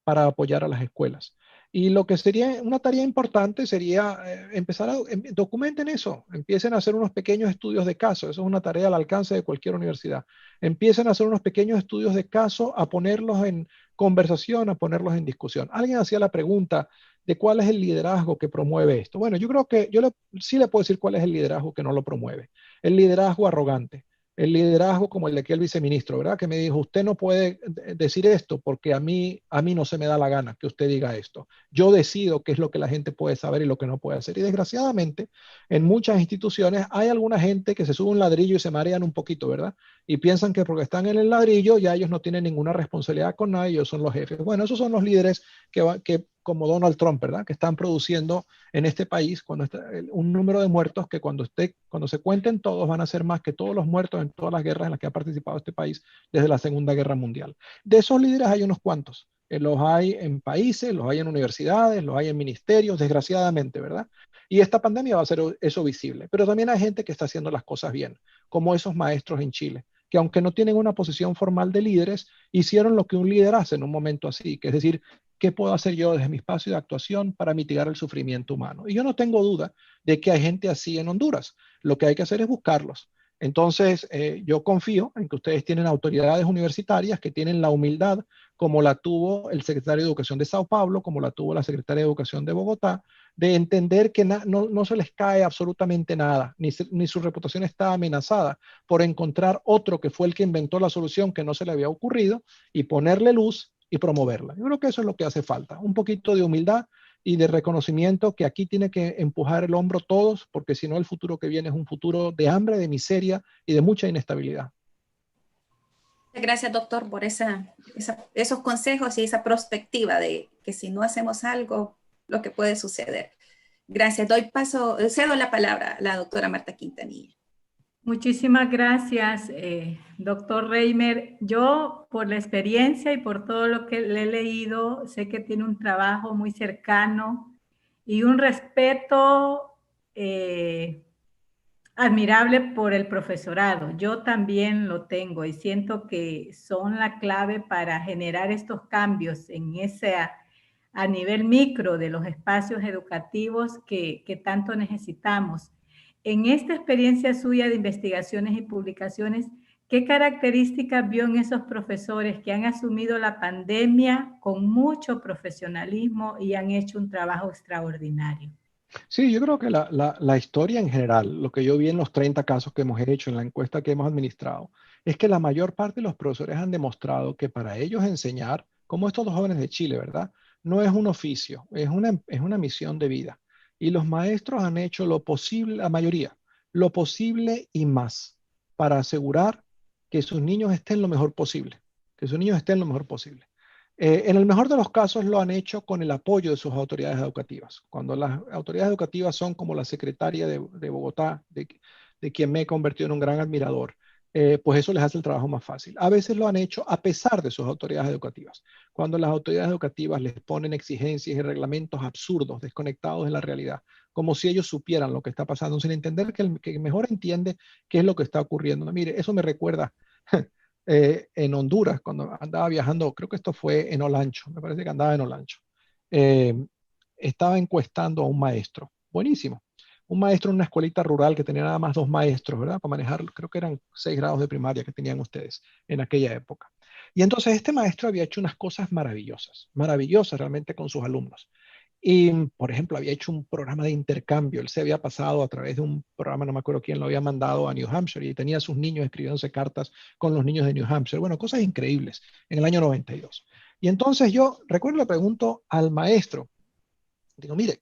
Speaker 3: para apoyar a las escuelas. Y lo que sería una tarea importante sería empezar a documenten eso, empiecen a hacer unos pequeños estudios de caso, eso es una tarea al alcance de cualquier universidad. Empiecen a hacer unos pequeños estudios de caso, a ponerlos en conversación, a ponerlos en discusión. Alguien hacía la pregunta de cuál es el liderazgo que promueve esto. Bueno, yo creo que sí le puedo decir cuál es el liderazgo que no lo promueve. El liderazgo arrogante. El liderazgo como el de aquel viceministro, ¿verdad? Que me dijo, usted no puede decir esto porque a mí no se me da la gana que usted diga esto. Yo decido qué es lo que la gente puede saber y lo que no puede hacer. Y desgraciadamente, en muchas instituciones hay alguna gente que se sube un ladrillo y se marean un poquito, ¿verdad? Y piensan que porque están en el ladrillo ya ellos no tienen ninguna responsabilidad con nada, ellos son los jefes. Bueno, esos son los líderes que como Donald Trump, ¿verdad? Que están produciendo en este país un número de muertos que cuando se cuenten todos van a ser más que todos los muertos en todas las guerras en las que ha participado este país desde la Segunda Guerra Mundial. De esos líderes hay unos cuantos. Los hay en países, los hay en universidades, los hay en ministerios, desgraciadamente, ¿verdad? Y esta pandemia va a hacer eso visible. Pero también hay gente que está haciendo las cosas bien, como esos maestros en Chile, que aunque no tienen una posición formal de líderes, hicieron lo que un líder hace en un momento así, que es decir, ¿qué puedo hacer yo desde mi espacio de actuación para mitigar el sufrimiento humano? Y yo no tengo duda de que hay gente así en Honduras. Lo que hay que hacer es buscarlos. Entonces, yo confío en que ustedes tienen autoridades universitarias que tienen la humildad, como la tuvo el secretario de Educación de Sao Paulo, como la tuvo la secretaria de Educación de Bogotá, de entender que no se les cae absolutamente nada, ni su reputación está amenazada por encontrar otro que fue el que inventó la solución que no se le había ocurrido y ponerle luz y promoverla. Yo creo que eso es lo que hace falta, un poquito de humildad y de reconocimiento que aquí tiene que empujar el hombro todos, porque si no el futuro que viene es un futuro de hambre, de miseria y de mucha inestabilidad.
Speaker 4: Gracias, doctor, por esos consejos y esa perspectiva de que si no hacemos algo, lo que puede suceder. Gracias. Cedo la palabra a la doctora Marta Quintanilla.
Speaker 1: Muchísimas gracias, doctor Reimer. Yo, por la experiencia y por todo lo que le he leído, sé que tiene un trabajo muy cercano y un respeto admirable por el profesorado. Yo también lo tengo y siento que son la clave para generar estos cambios a nivel micro de los espacios educativos que tanto necesitamos. En esta experiencia suya de investigaciones y publicaciones, ¿qué características vio en esos profesores que han asumido la pandemia con mucho profesionalismo y han hecho un trabajo extraordinario?
Speaker 3: Sí, yo creo que la historia en general, lo que yo vi en los 30 casos que hemos hecho, en la encuesta que hemos administrado, es que la mayor parte de los profesores han demostrado que para ellos enseñar, como estos dos jóvenes de Chile, ¿verdad? No es un oficio, es una misión de vida. Y los maestros han hecho lo posible, la mayoría, lo posible y más para asegurar que sus niños estén lo mejor posible, que sus niños estén lo mejor posible. En el mejor de los casos lo han hecho con el apoyo de sus autoridades educativas. Cuando las autoridades educativas son como la secretaria de Bogotá, de quien me he convertido en un gran admirador, pues eso les hace el trabajo más fácil. A veces lo han hecho a pesar de sus autoridades educativas. Cuando las autoridades educativas les ponen exigencias y reglamentos absurdos, desconectados de la realidad, como si ellos supieran lo que está pasando, sin entender que el mejor entiende qué es lo que está ocurriendo. Mire, eso me recuerda en Honduras, cuando andaba viajando, creo que esto fue en Olancho, me parece que andaba en Olancho, estaba encuestando a un maestro, buenísimo, un maestro en una escuelita rural que tenía nada más 2 maestros, ¿verdad? Para manejar, creo que eran 6 grados de primaria que tenían ustedes en aquella época. Y entonces este maestro había hecho unas cosas maravillosas, maravillosas realmente con sus alumnos. Y, por ejemplo, había hecho un programa de intercambio. Él se había pasado a través de un programa, no me acuerdo quién lo había mandado a New Hampshire y tenía a sus niños escribiéndose cartas con los niños de New Hampshire. Bueno, cosas increíbles en el año 92. Y entonces yo recuerdo, le pregunto al maestro, digo, mire,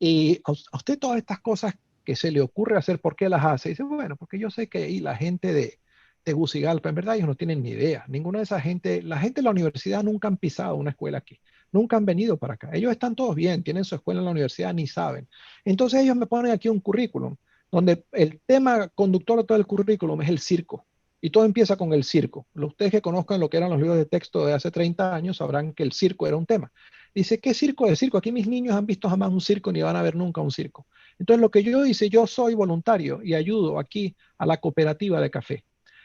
Speaker 3: y a usted todas estas cosas que se le ocurre hacer, ¿por qué las hace? Y dice, bueno, porque yo sé que ahí la gente de Tegucigalpa, en verdad ellos no tienen ni idea. Ninguna de esa gente, la gente de la universidad nunca han pisado una escuela aquí. Nunca han venido para acá. Ellos están todos bien, tienen su escuela en la universidad, ni saben. Entonces ellos me ponen aquí un currículum donde el tema conductor de todo el currículum es el circo. Y todo empieza con el circo. Ustedes que conozcan lo que eran los libros de texto de hace 30 años sabrán que el circo era un tema. Dice, ¿qué circo es circo? Aquí mis niños han visto jamás un circo ni van a ver nunca un circo. Entonces lo que yo hice, yo soy voluntario y ayudo aquí a la cooperativa de café.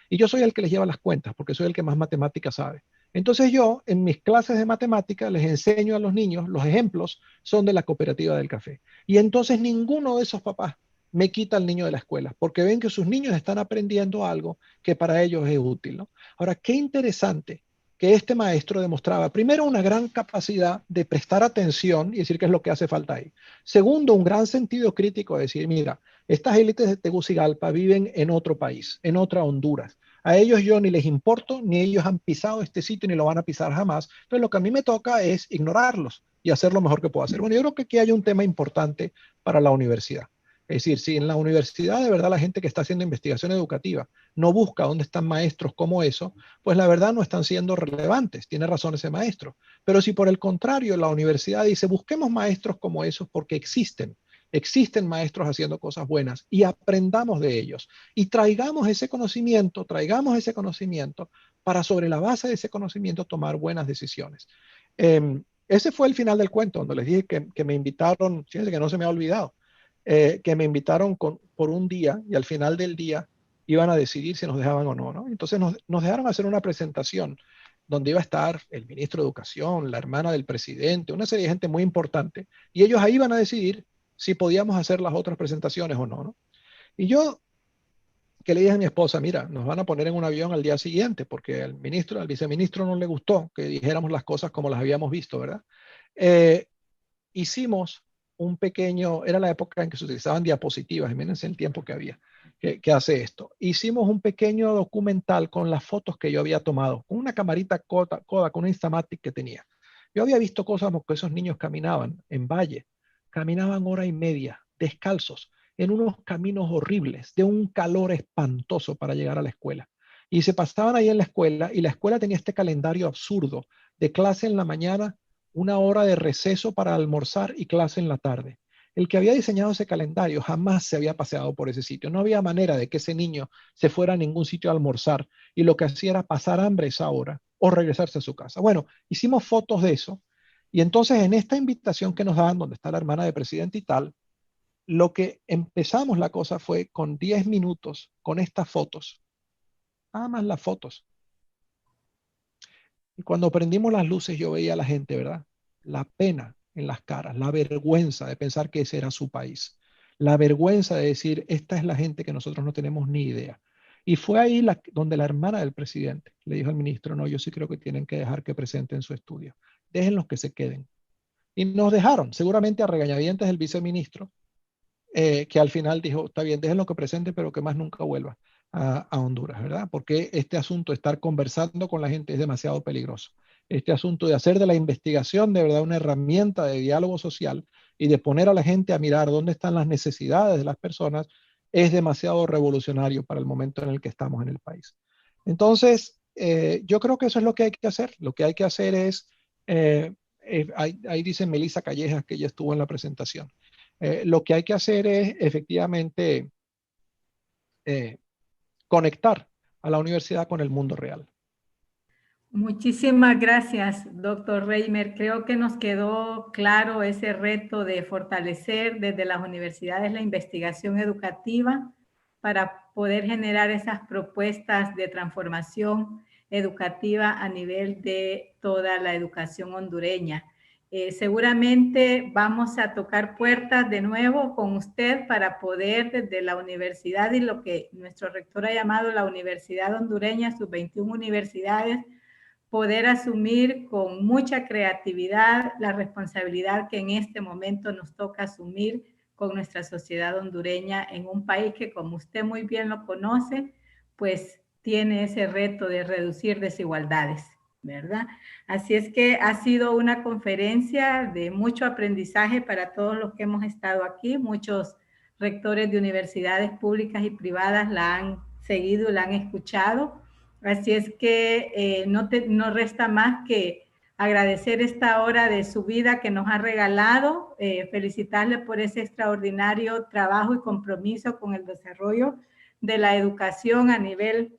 Speaker 3: Y yo soy el que les lleva las cuentas porque soy el que más matemáticas sabe. Entonces yo en mis clases de matemáticas les enseño a los niños, los ejemplos son de la cooperativa del café. Y entonces ninguno de esos papás me quita al niño de la escuela, porque ven que sus niños están aprendiendo algo que para ellos es útil, ¿no? Ahora, qué interesante que este maestro demostraba, primero, una gran capacidad de prestar atención y decir qué es lo que hace falta ahí. Segundo, un gran sentido crítico de decir, mira, estas élites de Tegucigalpa viven en otro país, en otra Honduras. A ellos yo ni les importo, ni ellos han pisado este sitio, ni lo van a pisar jamás. Entonces lo que a mí me toca es ignorarlos y hacer lo mejor que puedo hacer. Bueno, yo creo que aquí hay un tema importante para la universidad. Es decir, si en la universidad de verdad la gente que está haciendo investigación educativa no busca dónde están maestros como eso, pues la verdad no están siendo relevantes. Tiene razón ese maestro. Pero si por el contrario la universidad dice, busquemos maestros como esos porque existen maestros haciendo cosas buenas y aprendamos de ellos y traigamos ese conocimiento para sobre la base de ese conocimiento tomar buenas decisiones. Ese fue el final del cuento, donde les dije que me invitaron, fíjense que no se me ha olvidado, que me invitaron por un día y al final del día iban a decidir si nos dejaban o no, ¿no? Entonces nos dejaron hacer una presentación donde iba a estar el ministro de Educación, la hermana del presidente, una serie de gente muy importante, y ellos ahí iban a decidir si podíamos hacer las otras presentaciones o no, ¿no? Y yo que le dije a mi esposa, mira, nos van a poner en un avión al día siguiente, porque al viceministro no le gustó que dijéramos las cosas como las habíamos visto, ¿verdad? Hicimos un pequeño, era la época en que se utilizaban diapositivas, imagínense el tiempo que había, que hace esto. Hicimos un pequeño documental con las fotos que yo había tomado, con una camarita Kodak, con una Instamatic que tenía. Yo había visto cosas como que esos niños caminaban en valle, caminaban hora y media, descalzos, en unos caminos horribles, de un calor espantoso para llegar a la escuela. Y se pasaban ahí en la escuela, y la escuela tenía este calendario absurdo de clase en la mañana, una hora de receso para almorzar y clase en la tarde. El que había diseñado ese calendario jamás se había paseado por ese sitio. No había manera de que ese niño se fuera a ningún sitio a almorzar y lo que hacía era pasar hambre esa hora o regresarse a su casa. Bueno, hicimos fotos de eso y entonces en esta invitación que nos daban, donde está la hermana de presidente y tal, lo que empezamos la cosa fue con 10 minutos con estas fotos, nada más las fotos. Y cuando prendimos las luces yo veía a la gente, ¿verdad? La pena en las caras, la vergüenza de pensar que ese era su país, la vergüenza de decir, esta es la gente que nosotros no tenemos ni idea. Y fue ahí donde la hermana del presidente le dijo al ministro, no, yo sí creo que tienen que dejar que presenten su estudio. Déjenlos que se queden. Y nos dejaron, seguramente a regañadientes del viceministro, que al final dijo, está bien, déjenlo que presente, pero que más nunca vuelva a Honduras, ¿verdad? Porque este asunto de estar conversando con la gente es demasiado peligroso. Este asunto de hacer de la investigación de verdad una herramienta de diálogo social y de poner a la gente a mirar dónde están las necesidades de las personas es demasiado revolucionario para el momento en el que estamos en el país. Entonces, yo creo que eso es lo que hay que hacer. Lo que hay que hacer es, ahí dice Melissa Callejas, que ella estuvo en la presentación. Lo que hay que hacer es efectivamente conectar a la universidad con el mundo real.
Speaker 1: Muchísimas gracias, doctor Reimer. Creo que nos quedó claro ese reto de fortalecer desde las universidades la investigación educativa para poder generar esas propuestas de transformación educativa a nivel de toda la educación hondureña. Seguramente vamos a tocar puertas de nuevo con usted para poder desde la universidad y lo que nuestro rector ha llamado la Universidad Hondureña, sus 21 universidades, poder asumir con mucha creatividad la responsabilidad que en este momento nos toca asumir con nuestra sociedad hondureña en un país que, como usted muy bien lo conoce, pues tiene ese reto de reducir desigualdades, ¿verdad? Así es que ha sido una conferencia de mucho aprendizaje para todos los que hemos estado aquí. Muchos rectores de universidades públicas y privadas la han seguido, la han escuchado. Así es que no resta más que agradecer esta hora de su vida que nos ha regalado, felicitarle por ese extraordinario trabajo y compromiso con el desarrollo de la educación a nivel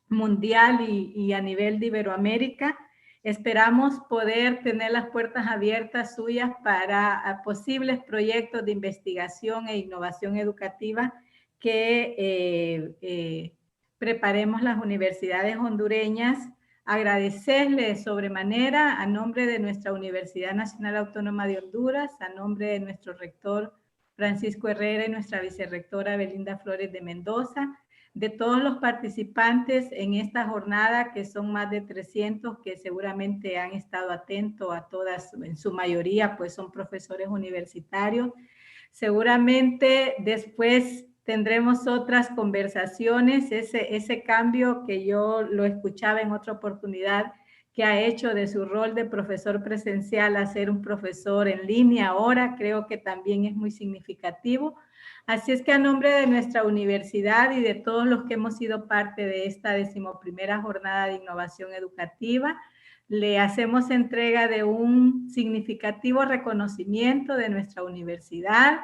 Speaker 1: mundial y a nivel de Iberoamérica. Esperamos poder tener las puertas abiertas suyas para posibles proyectos de investigación e innovación educativa que preparemos las universidades hondureñas. Agradecerle sobremanera a nombre de nuestra Universidad Nacional Autónoma de Honduras, a nombre de nuestro rector Francisco Herrera y nuestra vicerrectora Belinda Flores de Mendoza, de todos los participantes en esta jornada, que son más de 300, que seguramente han estado atentos a todas, en su mayoría, pues son profesores universitarios. Seguramente después tendremos otras conversaciones, ese cambio que yo lo escuchaba en otra oportunidad, que ha hecho de su rol de profesor presencial a ser un profesor en línea ahora, creo que también es muy significativo. Así es que a nombre de nuestra universidad y de todos los que hemos sido parte de esta 11ª Jornada de Innovación Educativa, le hacemos entrega de un significativo reconocimiento de nuestra universidad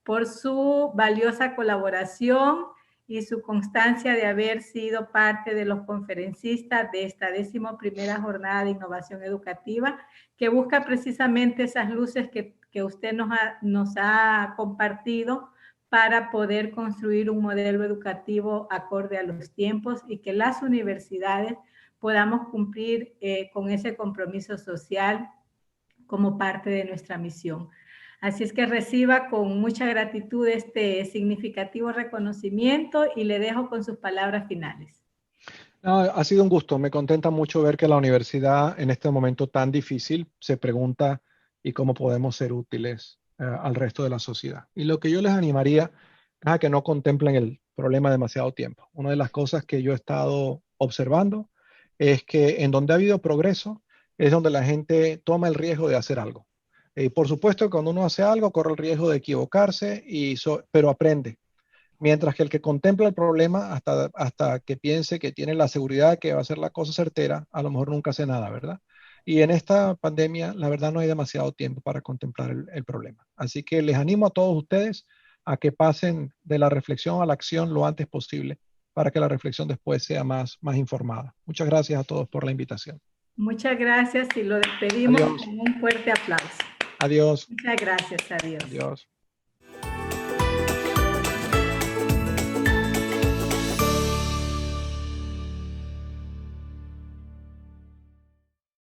Speaker 1: por su valiosa colaboración y su constancia de haber sido parte de los conferencistas de esta 11ª Jornada de Innovación Educativa, que busca precisamente esas luces que usted nos ha compartido para poder construir un modelo educativo acorde a los tiempos y que las universidades podamos cumplir con ese compromiso social como parte de nuestra misión. Así es que reciba con mucha gratitud este significativo reconocimiento y le dejo con sus palabras finales.
Speaker 3: No, ha sido un gusto. Me contenta mucho ver que la universidad en este momento tan difícil se pregunta ¿y cómo podemos ser útiles al resto de la sociedad? Y lo que yo les animaría es a que no contemplen el problema demasiado tiempo. Una de las cosas que yo he estado observando es que en donde ha habido progreso es donde la gente toma el riesgo de hacer algo. Y por supuesto, cuando uno hace algo, corre el riesgo de equivocarse, pero aprende. Mientras que el que contempla el problema hasta que piense que tiene la seguridad de que va a ser la cosa certera, a lo mejor nunca hace nada, ¿verdad? Y en esta pandemia, la verdad, no hay demasiado tiempo para contemplar el problema. Así que les animo a todos ustedes a que pasen de la reflexión a la acción lo antes posible para que la reflexión después sea más informada. Muchas gracias a todos por la invitación.
Speaker 1: Muchas gracias y lo despedimos con un fuerte aplauso.
Speaker 3: Adiós.
Speaker 1: Muchas gracias. Adiós.
Speaker 3: Adiós.